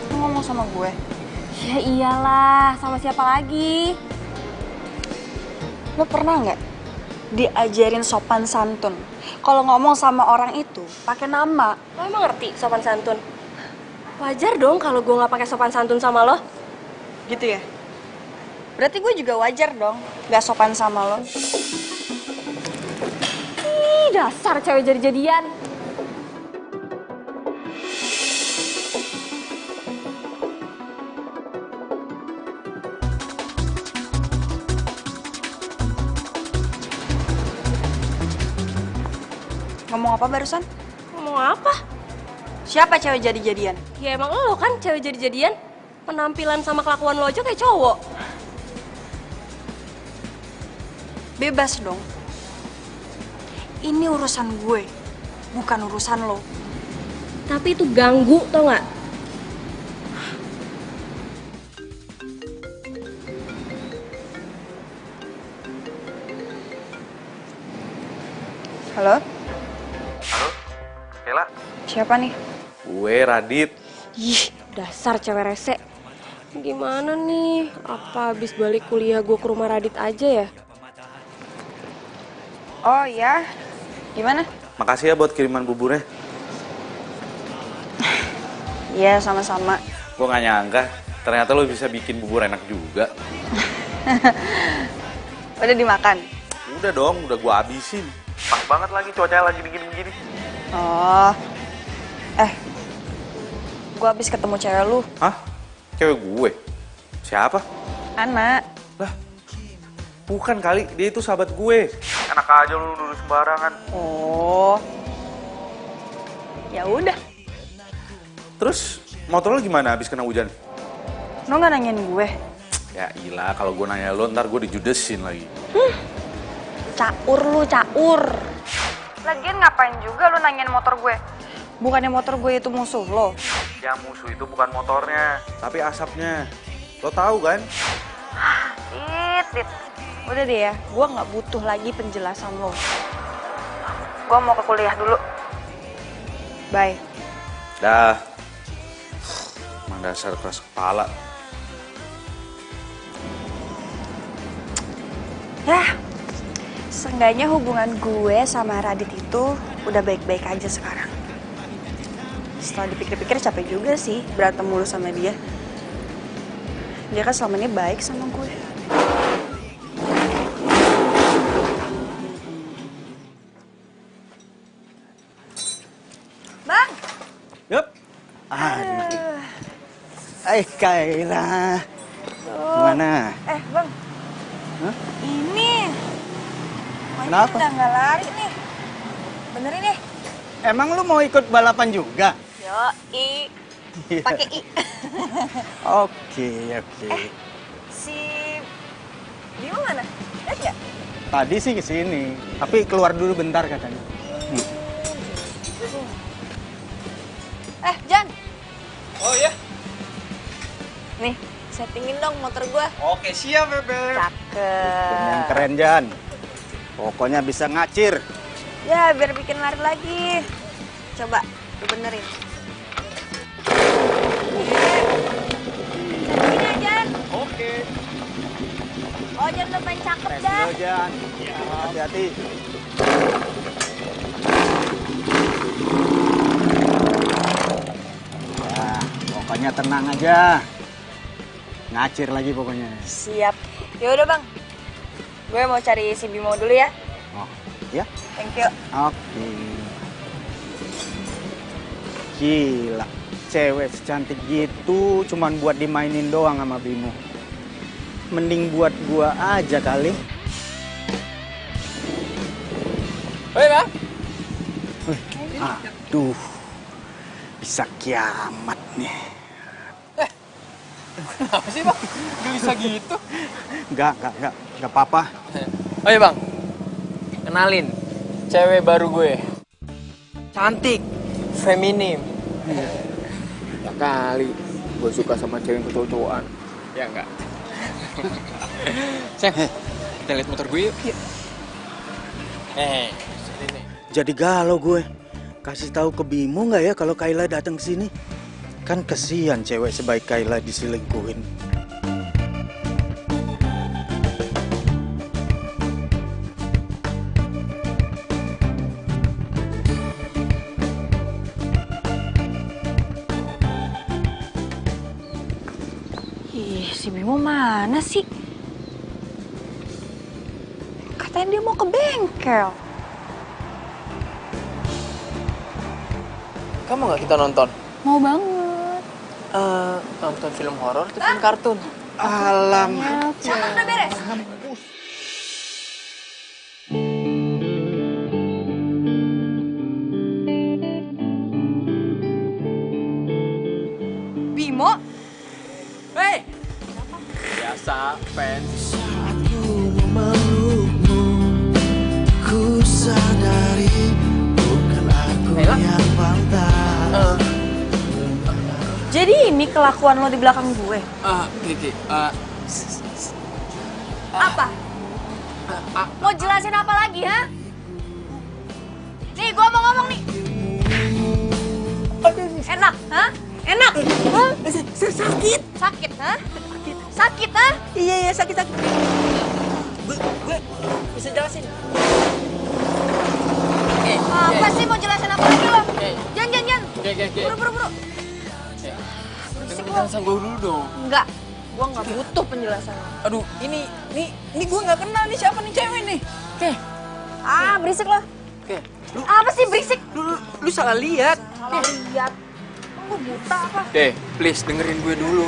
Lu ngomong sama gue. Ya iyalah, sama siapa lagi? Lo pernah nggak diajarin sopan santun? Kalau ngomong sama orang itu pakai nama. Lo emang ngerti sopan santun? Wajar dong kalau gue nggak pakai sopan santun sama lo. Gitu ya? Berarti gue juga wajar dong nggak sopan sama lo. Ih, dasar cewek jadi-jadian. Ngomong apa barusan? Ngomong apa? Siapa cewek jadi-jadian? Ya emang lo kan cewek jadi-jadian. Penampilan sama kelakuan lo aja kayak cowok. Bebas dong. Ini urusan gue, bukan urusan lo. Tapi itu ganggu, tau nggak? Halo? Halo, Kela. Siapa nih? Gue Radit. Ih, dasar cewek rese. Gimana nih? Apa abis balik kuliah gue ke rumah Radit aja ya? Oh ya, gimana? Makasih ya buat kiriman buburnya. Iya, sama-sama. Gue gak nyangka, ternyata lo bisa bikin bubur enak juga. Udah dimakan? Udah dong, udah gue habisin. Pas banget lagi cuacanya lagi dingin begini. Oh, gue abis ketemu cewek lu. Hah? Cewek gue? Siapa? Anak. Lah, bukan kali, dia itu sahabat gue. Enak aja lu nuduh sembarangan. Oh, ya udah. Terus motor lo gimana abis kena hujan? Lo nggak nanyain gue? Ya ilah, kalau gue nanya lo ntar gue dijudesin lagi. Caur lu, caur. Lagian ngapain juga lu nanyain motor gue? Bukannya motor gue itu musuh lo? Yang musuh itu bukan motornya, tapi asapnya. Lo tahu kan? Dit. Udah deh ya, gue nggak butuh lagi penjelasan lo. Gue mau ke kuliah dulu. Bye. Dah. Emang dasar keras kepala. Ya, seenggaknya hubungan gue sama Radit itu udah baik-baik aja sekarang. Setelah dipikir-pikir capek juga sih berantem mulu sama dia. Dia kan selama ini baik sama gue. Bang! Yup. Aduh. Kayla. Gimana? Bang. Hah? Ini. Kenapa? Udah nggak lari nih. Benerin deh. Emang lu mau ikut balapan juga? Yoi. Pakai I. Oke. Si Bimo mana? Lihat nggak? Tadi sih kesini, tapi keluar dulu bentar katanya. Jan. Oh iya? Nih, settingin dong motor gua. Oke, siap, Bebe. Cakep. Yang keren, Jan. Pokoknya bisa ngacir. Ya, biar bikin lari lagi. Coba, lu benerin. Settingin ya, Jan. Oke. Oh, Jan udah main cakep dah. Let's go, Jan. Hati-hati. Ya, pokoknya tenang aja. Ngacir lagi pokoknya. Siap. Ya udah, Bang. Gue mau cari si Bimo dulu ya. Oh, ya? Thank you. Oke. Gila, cewek secantik gitu cuman buat dimainin doang sama Bimo. Mending buat gua aja kali. Hei, Bang. Aduh, bisa kiamat nih. Kenapa sih, Bang? Gak bisa gitu. Enggak apa-apa. Oh iya, Bang. Kenalin, cewek baru gue. Cantik, feminim. Ya kali, gue suka sama cewek kecowok-cowokan. Ya enggak? Sayang, kita lihat motor gue yuk. Sini nih. Jadi galau gue. Kasih tahu ke Bimo nggak ya kalau Kayla datang ke sini? Kan kesian cewek sebaik Kayla diselingkuhin. Ih, si Bimo mana sih? Katanya dia mau ke bengkel. Kamu nggak kita nonton? Mau banget. Nonton film horor atau film kartun? Alamak. Sekarang udah beres. Bimo? Hei! Biasa, fans. Saat ku memelukmu demi kelakuan lo di belakang gue. Kiki, Apa? Mau jelasin apa lagi, ha? Nih, gue mau ngomong nih. Enak, ha? Enak, ha? Sakit. Sakit, ha? Sakit, ha? Iya, sakit. gue bisa jelasin. Apa sih mau jelasin apa lagi lo? Jangan. Buru. Penjelasan gue dulu dong. Enggak, gue nggak butuh penjelasan lo. Aduh, ini gue nggak kenal nih siapa nih cewek nih. Berisik lo. Lu Apa sih berisik? lu salah lihat. Salah lihat. Lo buta apa? Please dengerin gue dulu.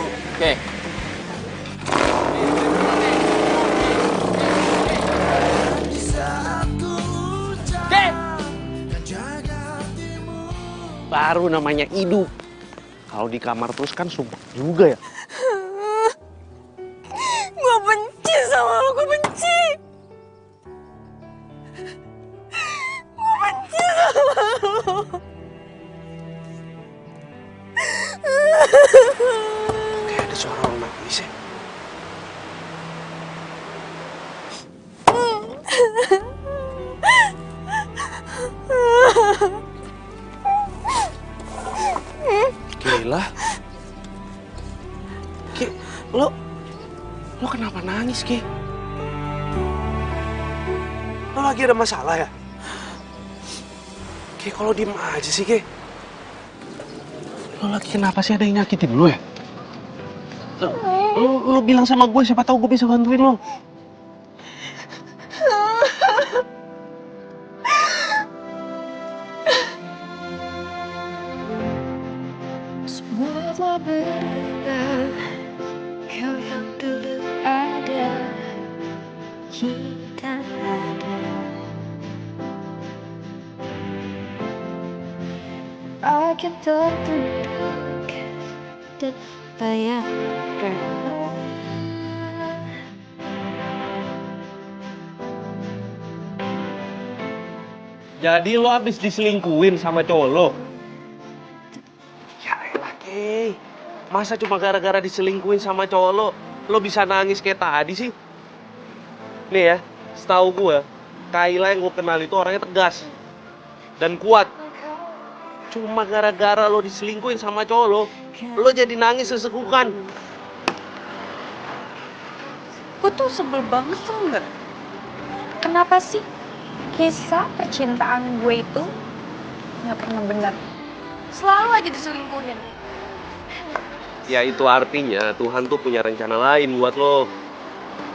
Baru namanya hidup. Kalau di kamar terus kan sumpah juga ya. Gue benci sama lo, gue benci. Gue benci sama lo. Kayak ada suara orang nangis ya. Gila. Ki, lo kenapa nangis, Ki? Lo lagi ada masalah ya? Ki, kalau diem aja sih, Ki. Lo lagi kenapa sih, ada yang nyakitin lo ya? Lo bilang sama gue, siapa tahu gue bisa bantuin lo. Semua benar, kau yang dulu ada, kita ada. Akan tertunduk dan bayangkan. Jadi lo habis diselingkuhin sama cowok lo? Ya elah, Kay. Masa cuma gara-gara diselingkuhin sama cowok lo bisa nangis kayak tadi sih? Nih ya, setahu gue, Kayla yang gue kenal itu orangnya tegas dan kuat. Cuma gara-gara lo diselingkuhin sama cowok lo jadi nangis sesekukan. Gue tuh sebel banget tuh enggak? Kenapa sih kisah percintaan gue itu nggak pernah benar? Selalu aja diselingkuhin. Ya itu artinya Tuhan tuh punya rencana lain buat lo.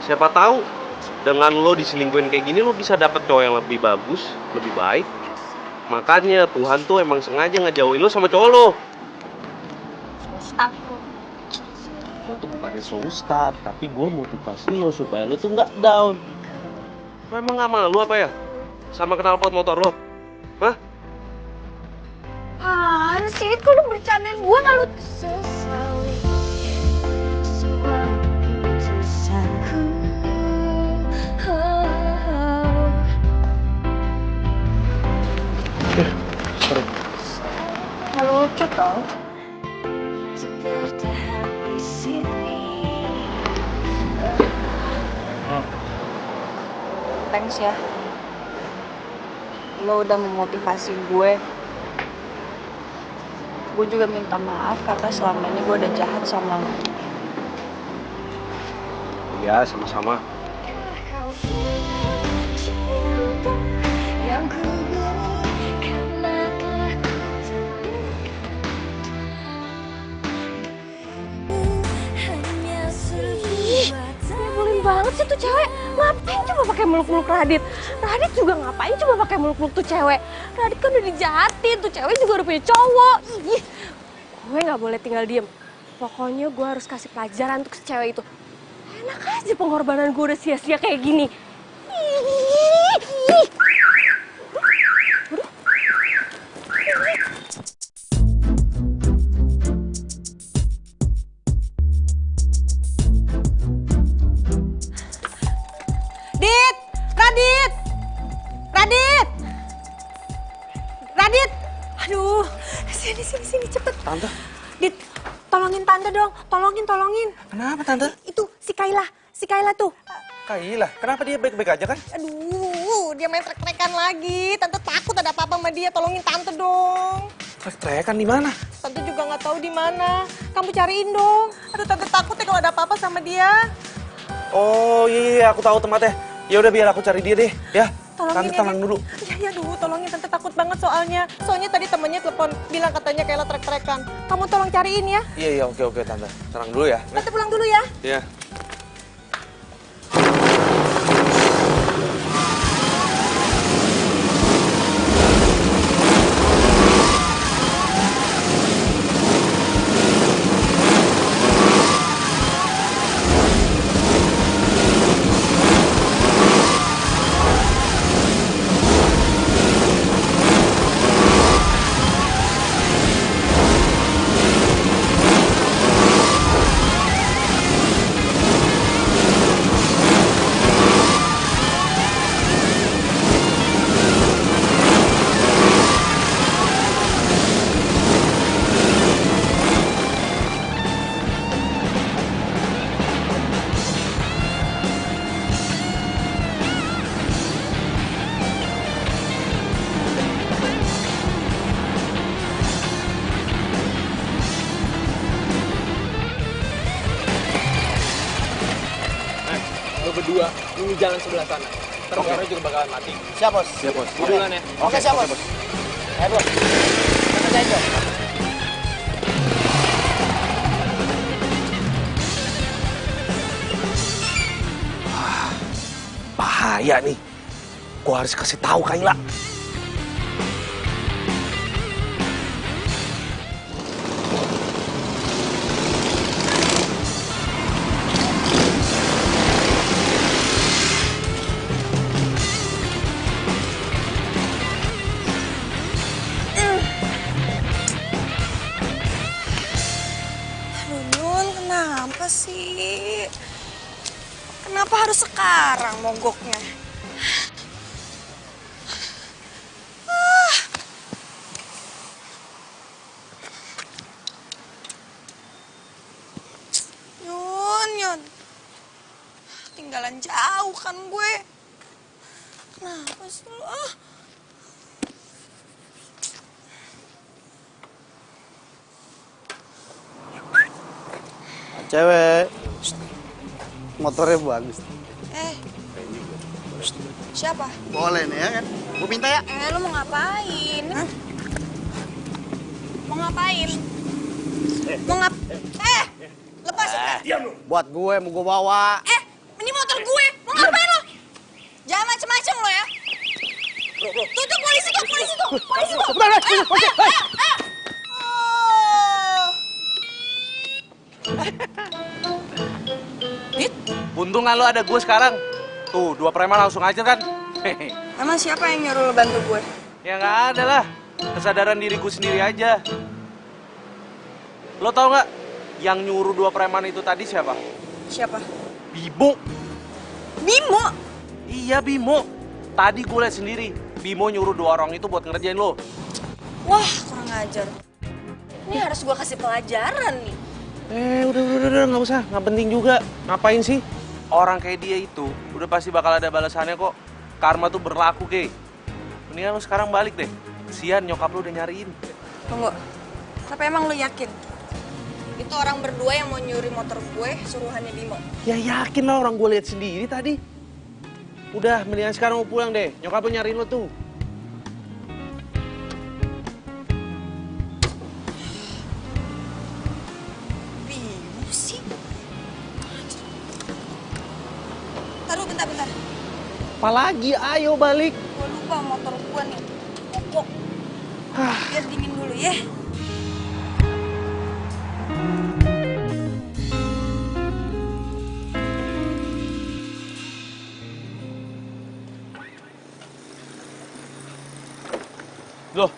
Siapa tahu dengan lo diselingkuhin kayak gini lo bisa dapet cowok yang lebih bagus, lebih baik. Makanya Tuhan tuh emang sengaja ngejauhin lo sama cowok lo. Itu bukannya so start, tapi gue motivasi lo supaya lo tuh nggak down. Lo emang nggak malu apa ya? Sama knalpot motor lo? Hah? Sih, kok lu bercandain gue nggak lu? Sorry. Nggak lucu tau. Thanks ya. Lo udah memotivasi gue. Gue juga minta maaf karena selama ini gue udah jahat sama lo. Iya, sama-sama. Nyebelin banget sih tuh cewek. Ngapain coba pakai meluk-meluk Radit? Radit juga ngapain coba pakai meluk-meluk tuh cewek? Radit kan udah dijahatin, tuh cewek juga udah punya cowok. Ih, gue nggak boleh tinggal diem. Pokoknya gue harus kasih pelajaran untuk si cewek itu. Enak aja pengorbanan gue udah sia-sia kayak gini. Radit! Aduh, sini cepet. Tante? Dit, tolongin tante dong, tolongin. Kenapa tante? Itu si Kayla tuh. Kayla, kenapa dia baik-baik aja kan? Aduh, dia main trek-trekan lagi. Tante takut ada apa-apa sama dia, tolongin tante dong. Trek-trekan di mana? Tante juga nggak tahu di mana. Kamu cariin dong. Aduh, tante takut ya kalau ada apa-apa sama dia. Oh iya, aku tahu tempatnya. Ya udah biar aku cari dia deh, ya. Tolongin Tante ya, tenang Nek. dulu. Ya, aduh, tolongin tante takut banget soalnya. Soalnya tadi temennya telepon bilang katanya Kayla trek-trekan. Kamu tolong cariin ya. Iya, oke tante. Tenang dulu ya. Tante pulang dulu ya. Iya. Lo berdua, ini jalan sebelah sana. Ntar motornya juga bakalan mati. Siap, Bos. Siap, Bos. Gue duluan ya. Oke, siap, Bos. Ayo, Bos. Kita kerjain, Bos. Bahaya nih. Gua harus kasih tahu Kayla. Aduh, Yul, kenapa sih? Kenapa harus sekarang mogoknya? Yun. Tinggalan jauh kan gue. Kenapa sih lu? Cewek, motornya bagus. Siapa? Boleh nih ya kan? Gue minta ya. Lu mau ngapain? Mau ngapain? Lepas. Diam lu. Buat gue, mau gue bawa. Ini motor gue. Mau ngapain lo? Jangan macem-macem lo ya. Tuh, polisi tuh. Untung kan lo ada gue sekarang. Tuh, 2 preman langsung aja kan. Emang siapa yang nyuruh lo bantu gue? Ya nggak ada lah. Kesadaran diriku sendiri aja. Lo tau nggak? Yang nyuruh 2 preman itu tadi siapa? Siapa? Bimo. Bimo? Iya, Bimo. Tadi gue liat sendiri. Bimo nyuruh 2 orang itu buat ngerjain lo. Wah, kurang ajar. Ini harus gue kasih pelajaran nih. Udah, nggak usah. Nggak penting juga. Ngapain sih? Orang kayak dia itu udah pasti bakal ada balasannya kok. Karma tuh berlaku, Kay. Mendingan lo sekarang balik deh. Kesian nyokap lo udah nyariin. Tunggu. Tapi emang lo yakin? Itu orang berdua yang mau nyuri motor gue, suruhannya Bimo. Ya yakin lah, orang gue lihat sendiri tadi. Udah, mendingan sekarang mau pulang deh. Nyokap lo nyariin lo tuh. Bimo sih? Taruh bentar. Apalagi, ayo balik. Gue lupa motor gue nih. Mogok. Biar dingin dulu ya. Loh,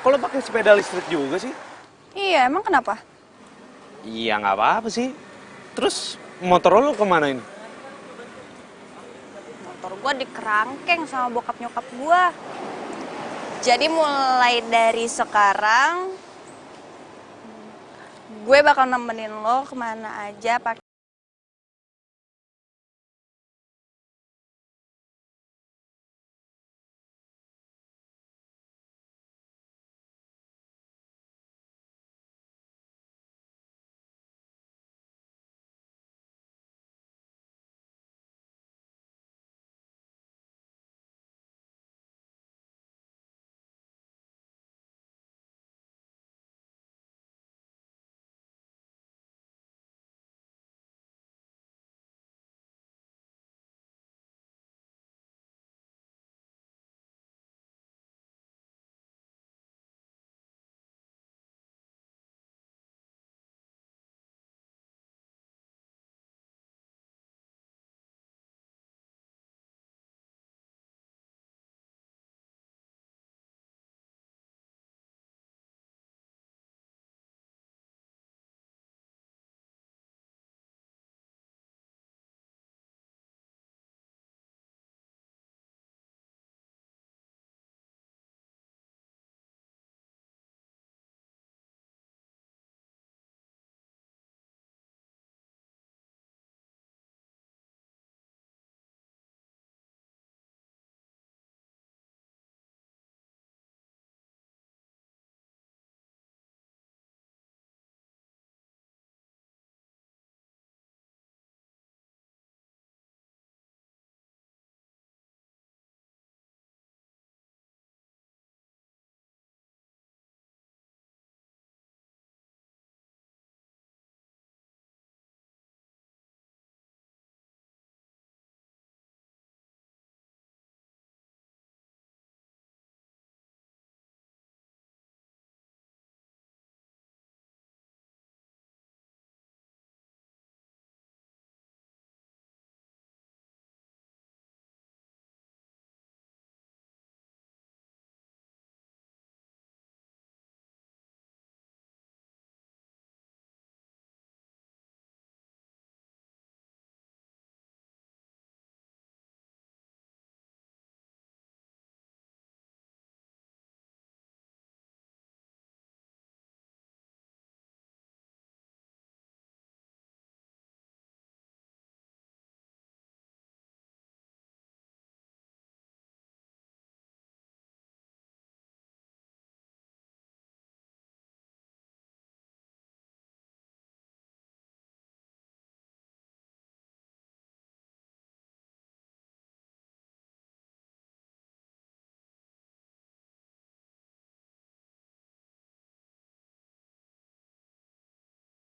kok lo pakai sepeda listrik juga sih? Iya, emang kenapa? Iya, nggak apa-apa sih. Terus motor lo kemana ini? Motor gue di kerangkeng sama bokap nyokap gue. Jadi mulai dari sekarang, Gue bakal nemenin lo kemana aja pakai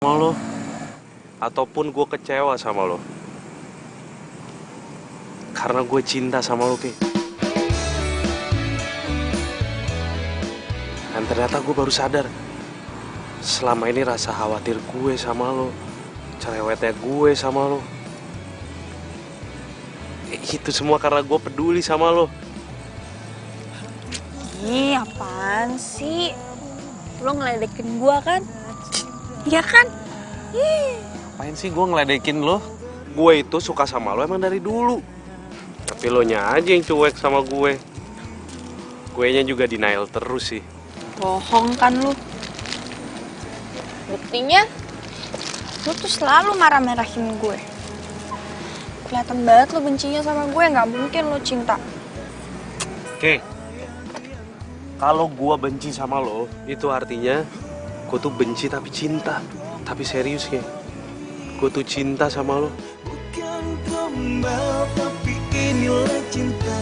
sama lo ataupun gue kecewa sama lo karena gue cinta sama lo, Ki. Dan ternyata gue baru sadar selama ini rasa khawatir gue sama lo, cerewetnya gue sama lo, itu semua karena gue peduli sama lo. Ih, apaan sih? Lo ngeledekin gua kan? Iya kan? Ih. Apain sih gue ngeledekin lo? Gue itu suka sama lo emang dari dulu. Tapi lo nya aja yang cuek sama gue. Guenya juga denial terus sih. Bohong kan lu? Buktinya, lu tuh selalu marah-marahin gue. Kelihatan banget lo bencinya sama gue, nggak mungkin lo cinta. Oke. Kalau gue benci sama lo, itu artinya gue tuh benci tapi cinta. Tapi serius, Ke. Gue tuh cinta sama lo. Bukan gombal, tapi inilah cinta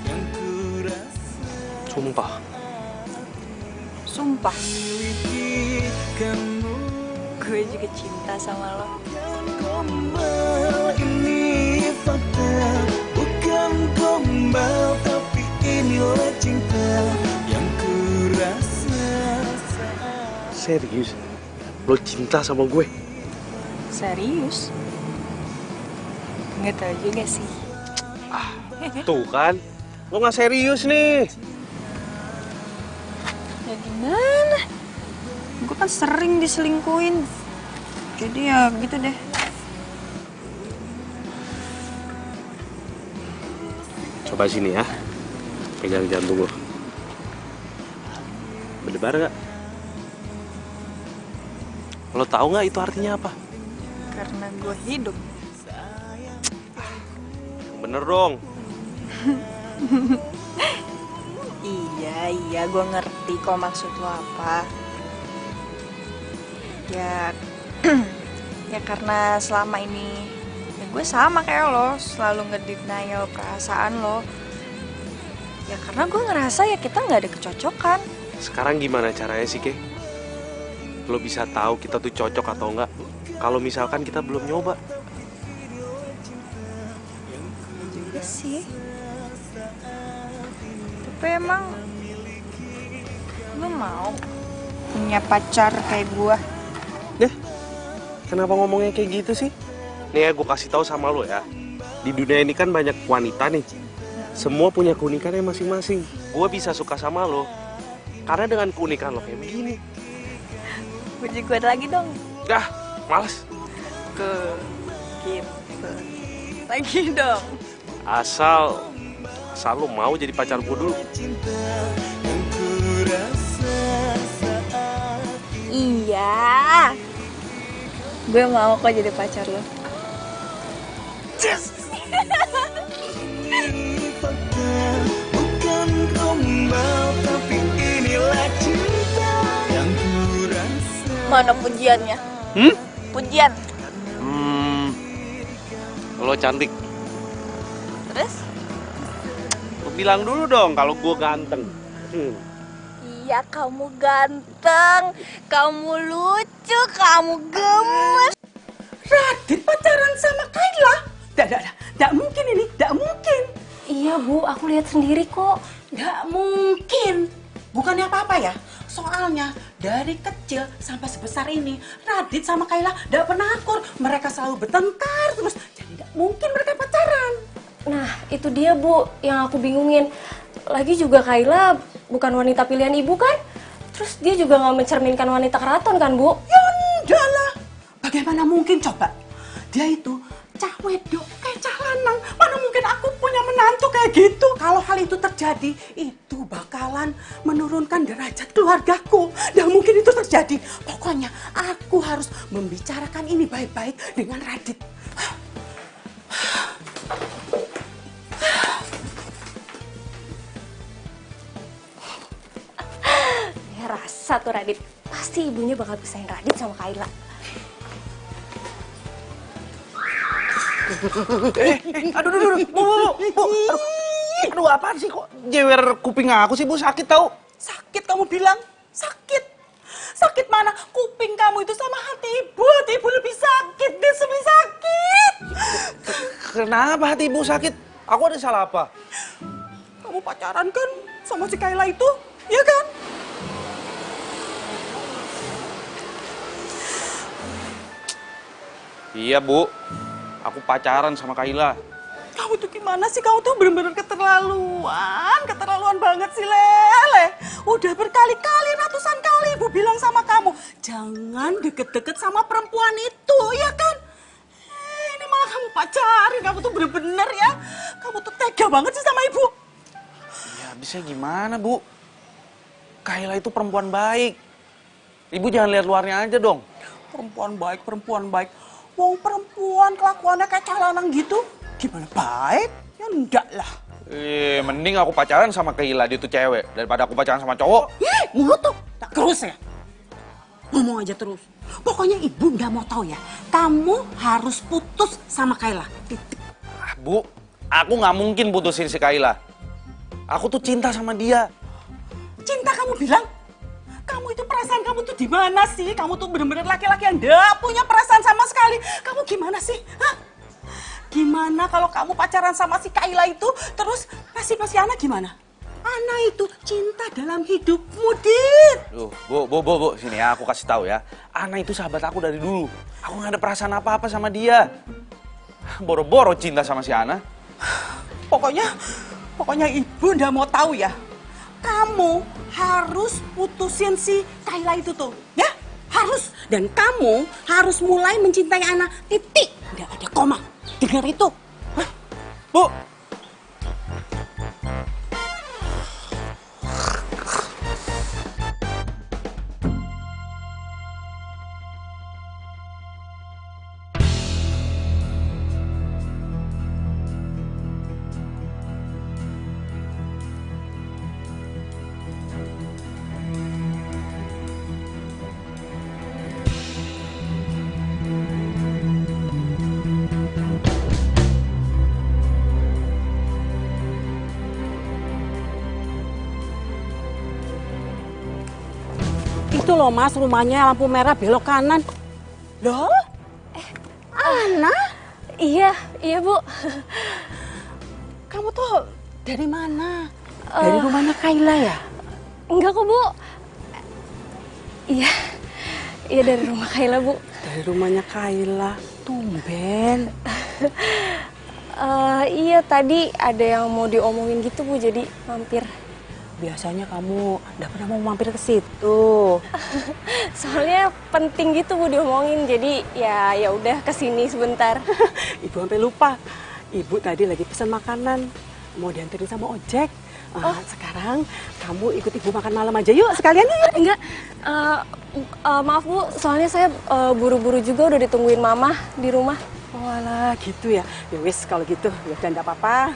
yang ku rasa. Sumpah. Sumpah. Kamu gue juga cinta sama lo. gombal, ini fakta. Bukan gombal, tapi inilah cinta yang ku rasa. Serius? Lo cinta sama gue? Serius? Nggak tahu juga sih. Tuh kan, lo nggak serius nih. Ya gimana? Gue kan sering diselingkuhin. Jadi ya gitu deh. Coba sini ya, pegang jantung lo. Berdebar nggak? Lo tahu nggak itu artinya apa? Karena gue hidup. Bener dong. Iya, gue ngerti kok maksud lo apa. Ya, ya karena selama ini ya gue sama kayak lo, selalu ngedenial perasaan lo. Ya karena gue ngerasa ya kita nggak ada kecocokan. Sekarang gimana caranya sih, Ke? Lo bisa tahu kita tuh cocok atau enggak kalau misalkan kita belum nyoba. Juga sih. Tapi emang lo mau punya pacar kayak gue? Deh, kenapa ngomongnya kayak gitu sih? Nih ya, gue kasih tahu sama lo ya. Di dunia ini kan banyak wanita nih. Semua punya keunikannya masing-masing. Gue bisa suka sama lo karena dengan keunikan lo kayak begini. Puji gue lagi dong. Dah, males. Gitu. Lagi dong. Asal lo mau jadi pacar gue dulu. Iya. Gue mau kok jadi pacar lo. Yes. Bukan gombal, tapi inilah cinta yang kurasa. Mana pujiannya? Pujian. Lo cantik. Terus? Lo bilang dulu dong kalau gue ganteng. Iya, kamu ganteng, kamu lucu, kamu gemes. Radit pacaran sama Kayla? Tidak mungkin ini, tidak mungkin. Iya Bu, aku lihat sendiri kok. Nggak mungkin. Bukannya apa-apa ya. Soalnya dari kecil sampai sebesar ini, Radit sama Kayla nggak pernah akur. Mereka selalu bertengkar terus. Jadi nggak mungkin mereka pacaran. Nah, itu dia Bu yang aku bingungin. Lagi juga Kayla bukan wanita pilihan ibu kan? Terus dia juga nggak mencerminkan wanita keraton kan Bu? Ya enggak lah. Bagaimana mungkin coba? Dia itu cah wedok kayak cah lanang. Mana mungkin aku punya menantu kayak gitu? Kalau hal itu terjadi, itu bakalan menurunkan derajat keluargaku. Dan mungkin itu terjadi. Pokoknya aku harus membicarakan ini baik-baik dengan Radit. Ya rasa tuh Radit. Pasti ibunya bakal pisahin Radit sama Kayla. Aduh, apaan sih kok jewer kuping aku sih, Bu? Sakit tau? Sakit kamu bilang? Sakit? Sakit mana? Kuping kamu itu sama hati ibu. Hati ibu lebih sakit, lebih sakit. Kenapa hati ibu sakit? Aku ada salah apa? Kamu pacaran kan sama si Kayla itu, ya kan? Iya, Bu. Aku pacaran sama Kayla. Kamu tuh gimana sih? Kamu tuh bener-bener keterlaluan banget sih, Lele. Udah berkali-kali, ratusan kali ibu bilang sama kamu, jangan deket-deket sama perempuan itu, ya kan? Ini malah kamu pacarin, kamu tuh bener-bener ya. Kamu tuh tega banget sih sama ibu. Ya, bisa gimana, Bu? Kayla itu perempuan baik. Ibu jangan lihat luarnya aja dong. Perempuan baik, perempuan baik. Wong perempuan kelakuannya kayak cah lanang gitu. Gimana baik? Ya enggak lah. Mending aku pacaran sama Kayla, dia tuh cewek, daripada aku pacaran sama cowok. Mulut tuh tak terus ya. Ngomong aja terus. Pokoknya ibu nggak mau tahu ya. Kamu harus putus sama Kayla. Titik. Bu, aku nggak mungkin putusin si Kayla. Aku tuh cinta sama dia. Cinta kamu bilang? Kamu itu perasaan kamu tuh di mana sih? Kamu tuh bener-bener laki-laki yang nggak punya perasaan sama sekali. Kamu gimana sih? Hah? Gimana kalau kamu pacaran sama si Kayla itu, terus pasti anak gimana? Anak itu cinta dalam hidupmu, Dit. Bu, sini ya, aku kasih tahu ya. Ana itu sahabat aku dari dulu. Aku nggak ada perasaan apa-apa sama dia. Boro-boro cinta sama si Ana. Pokoknya ibu nggak mau tahu ya. Kamu harus putusin si Kayla itu tuh, ya? Harus. Dan kamu harus mulai mencintai Ana. Titik. Nggak ada koma. Dengar itu. Hah? Bu. Itu loh Mas, rumahnya lampu merah belok kanan. Loh? Ana? Iya, Bu. Kamu tuh dari mana? Dari rumahnya Kayla ya? Enggak kok, Bu. Iya dari rumah Kayla, Bu. Dari rumahnya Kayla, tumben. Iya, tadi ada yang mau diomongin gitu, Bu, jadi mampir. Biasanya kamu udah pernah mau mampir ke situ. Soalnya penting gitu, Bu, diomongin. Jadi ya udah kesini sebentar. Ibu sampai lupa. Ibu tadi lagi pesan makanan, mau dianterin sama ojek. Sekarang kamu ikut ibu makan malam aja yuk, sekalian yuk. Enggak, maaf Bu, soalnya saya buru-buru juga udah ditungguin Mama di rumah. Walah gitu ya. Ya wis kalau gitu, ya udah enggak apa-apa.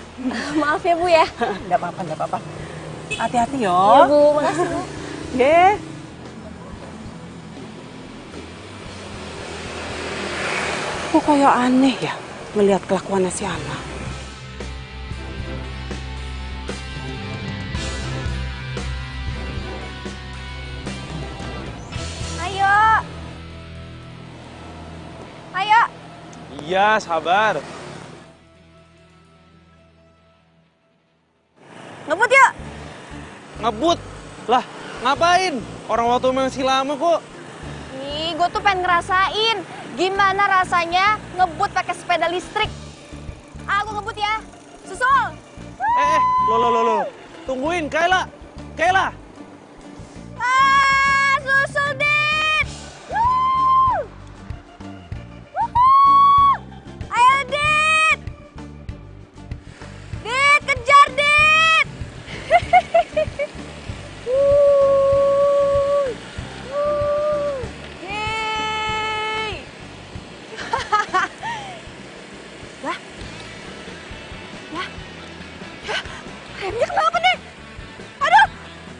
Maaf ya Bu ya. Enggak apa-apa. Hati-hati yo. Iya Bu, makasih Bu. Ye. Kok kayak aneh ya melihat kelakuannya si Ana. Ayo. Iya, sabar. Ngebut yuk. Ngebut? Lah, ngapain? Orang waktu masih lama kok. Nih, gue tuh pengen ngerasain gimana rasanya ngebut pakai sepeda listrik. Aku ngebut ya. Susul. Lo. Tungguin, Kayla. Susul, Dit. Ayo, Dit. Dit, kejar, Dit. Yeay. Lah, remnya kenapa nih? Aduh,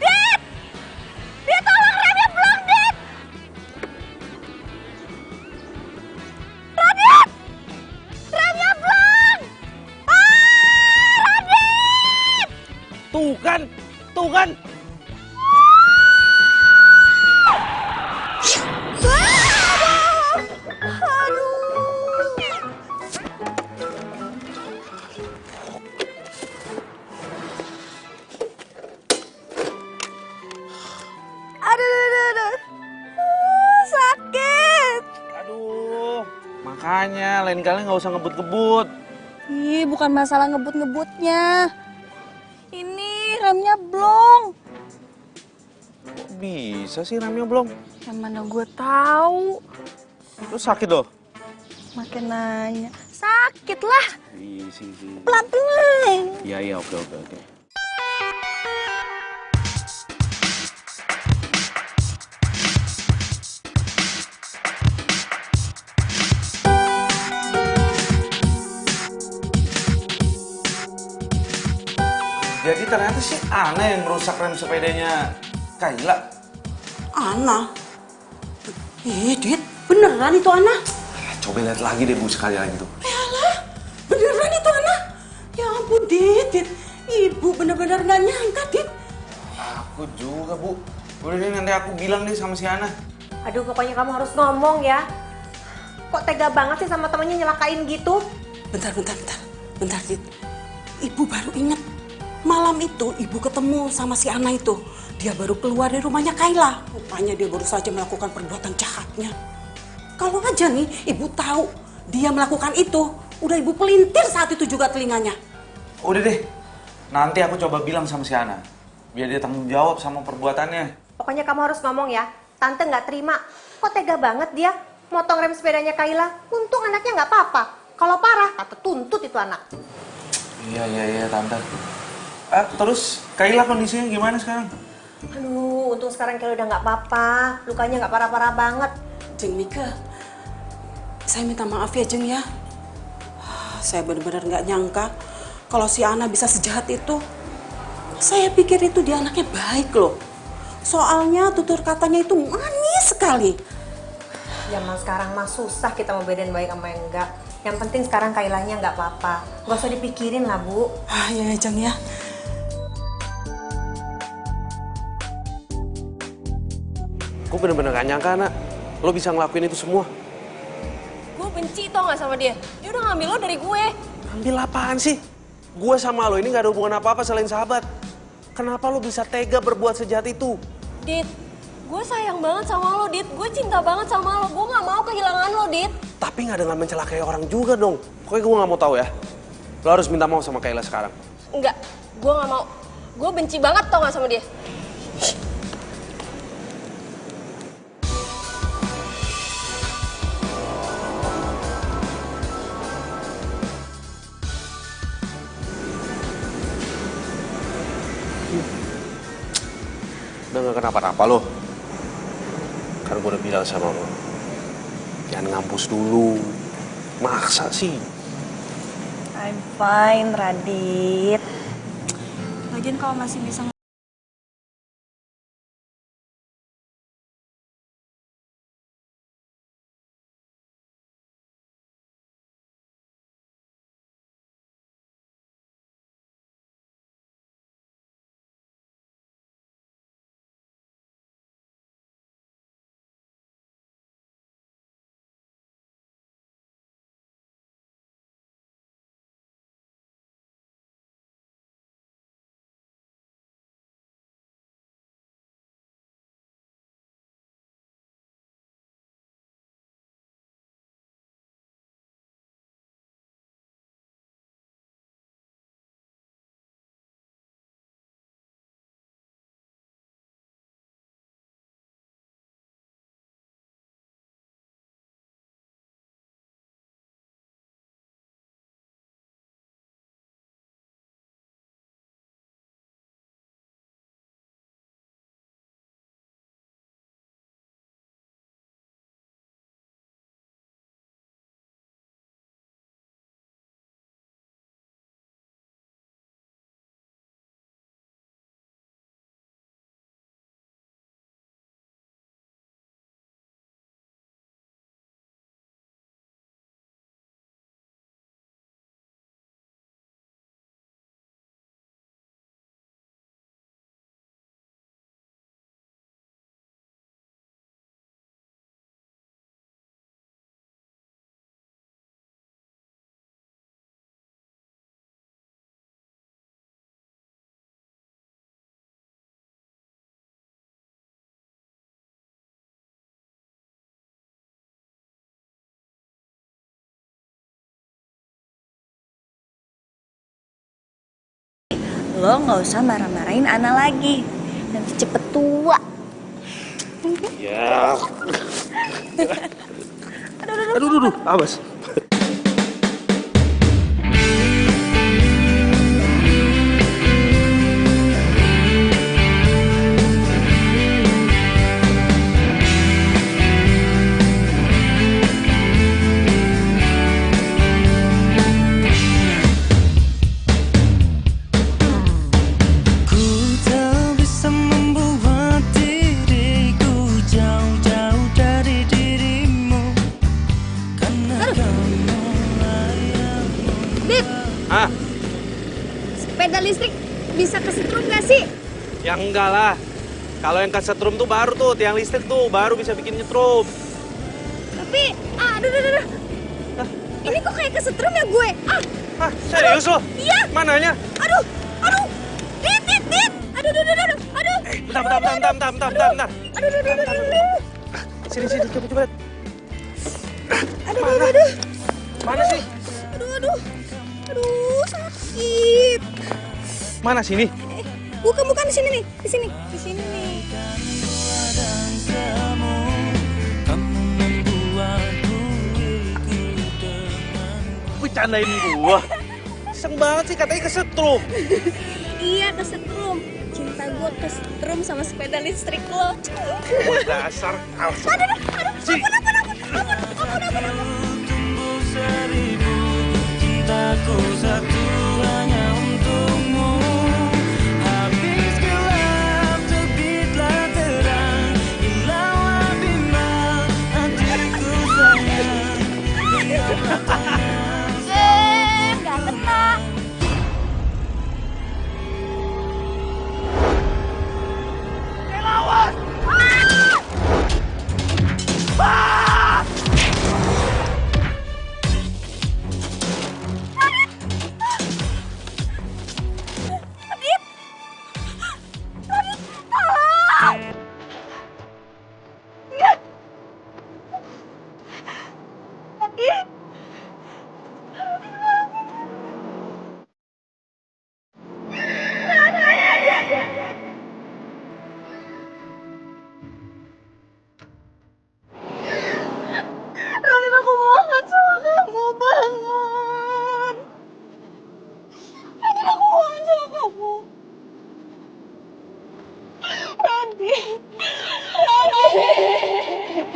Dit! Dit, tolong remnya belum, Dit! Radit! Remnya belum! Radit! Tuh kan. Aduh. Sakit. Aduh, makanya lain kali nggak usah ngebut-ngebut. Ih, bukan masalah ngebut-ngebutnya. Ini remnya blong. Kok bisa sih remnya belum? Yang mana gue tahu. Terus sakit loh? Makin nanya. Sakit lah. Iya sih. Pelan-pelan. Iya, oke. Jadi ternyata sih Ana yang merusak rem sepedanya Kayla. Ana? Dit, beneran itu Ana? Coba lihat lagi deh Bu, sekali lagi tuh. Yalah, beneran itu Ana? Ya ampun, Dit. Ibu bener-bener gak nyangka, Dit. Aku juga, Bu. Udah deh, nanti aku bilang deh sama si Ana. Aduh, pokoknya kamu harus ngomong ya. Kok tega banget sih sama temennya nyelakain gitu? Bentar, Dit. Ibu baru inget. Malam itu ibu ketemu sama si Ana itu. Dia baru keluar dari rumahnya Kayla. Rupanya dia baru saja melakukan perbuatan jahatnya. Kalau aja nih ibu tahu dia melakukan itu, udah ibu pelintir saat itu juga telinganya. Udah deh, nanti aku coba bilang sama si Ana. Biar dia tanggung jawab sama perbuatannya. Pokoknya kamu harus ngomong ya. Tante nggak terima. Kok tega banget dia motong rem sepedanya Kayla. Untung anaknya nggak apa-apa. Kalau parah, tante tuntut itu anak. Iya, Tante. Terus Kayla kondisinya gimana sekarang? Aduh, untung sekarang Kayla udah nggak apa-apa. Lukanya nggak parah-parah banget. Jeng Mika, saya minta maaf ya Jeng ya. Saya benar-benar nggak nyangka kalau si Ana bisa sejahat itu. Saya pikir itu dia anaknya baik loh. Soalnya tutur katanya itu manis sekali. Zaman sekarang mah susah kita mau bedain baik sama yang enggak. Yang penting sekarang Kaylanya nggak apa-apa. Gak usah dipikirin lah, Bu. Ya Jeng ya. Gue bener-bener gak nyangka, Nak. Lo bisa ngelakuin itu semua. Gue benci tau gak sama dia. Dia udah ngambil lo dari gue. Ambil apaan sih? Gue sama lo ini gak ada hubungan apa-apa selain sahabat. Kenapa lo bisa tega berbuat sejahat itu? Dit, gue sayang banget sama lo, Dit. Gue cinta banget sama lo. Gue gak mau kehilangan lo, Dit. Tapi gak dengan mencelakai orang juga dong. Pokoknya gue gak mau tahu ya. Lo harus minta maaf sama Kayla sekarang. Enggak, gue gak mau. Gue benci banget tau gak sama dia. Udah gak kenapa-napa lo. Kan gue udah bilang sama lo. Jangan ngampus dulu. Maksa sih. I'm fine, Radit. Lagian kalau masih bisa lo nggak usah marah-marahin Ana lagi. Nanti cepet tua. Ya. Aduh, awas. Sepeda listrik bisa kesetrum nggak sih? Ya enggak lah. Kalau yang kesetrum tuh baru tuh, tiang listrik tuh baru bisa bikin nyetrum. Tapi, aduh. Ini kok kayak kesetrum ya gue? Serius lo? Iya. Mananya? Aduh. Dit. Aduh. Bentar. Aduh. Sini, coba. Aduh. Mana sih? Aduh, sakit. Mana sini? Bukan di sini nih. Di sini nih. Bercandain gua. Iseng banget sih, katanya kesetrum. Iya, kesetrum. Cinta gue kesetrum sama sepeda listrik lo. Dasar. Aduh. Ampun. Cintaku satu hanya untukmu. Habis gelap terbitlah terang. Hilanglah bimbang hatiku sayang. Gak kena. Lawan!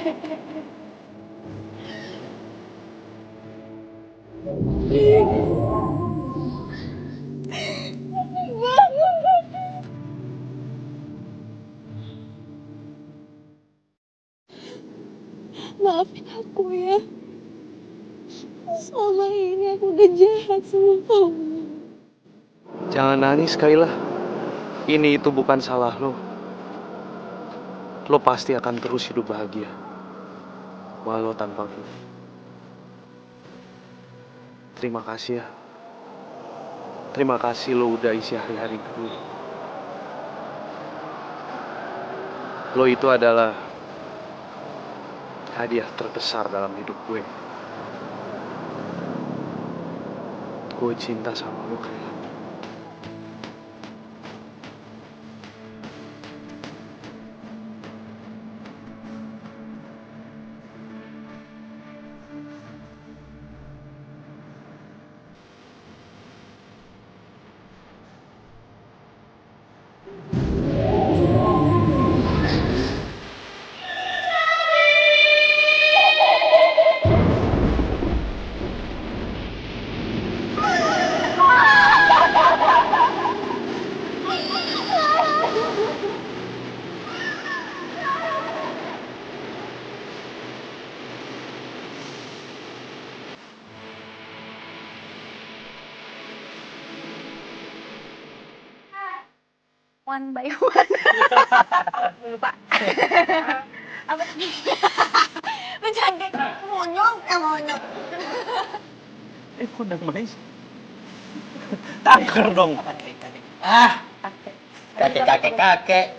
Maafin aku ya. Selama ini aku udah jahat sama kamu. Jangan nangis, Kayla. Ini itu bukan salah lo. Lo pasti akan terus hidup bahagia. Walau tanpa gue. Terima kasih ya. Terima kasih lo udah isi hari-hari gue. Lo itu adalah hadiah terbesar dalam hidup gue. Gue cinta sama lo, Kayla. One by one. Lupa. Apa sih? Lu cantik. Monyong. Monyong. Kok udah main sih? Taker dong. Kakek.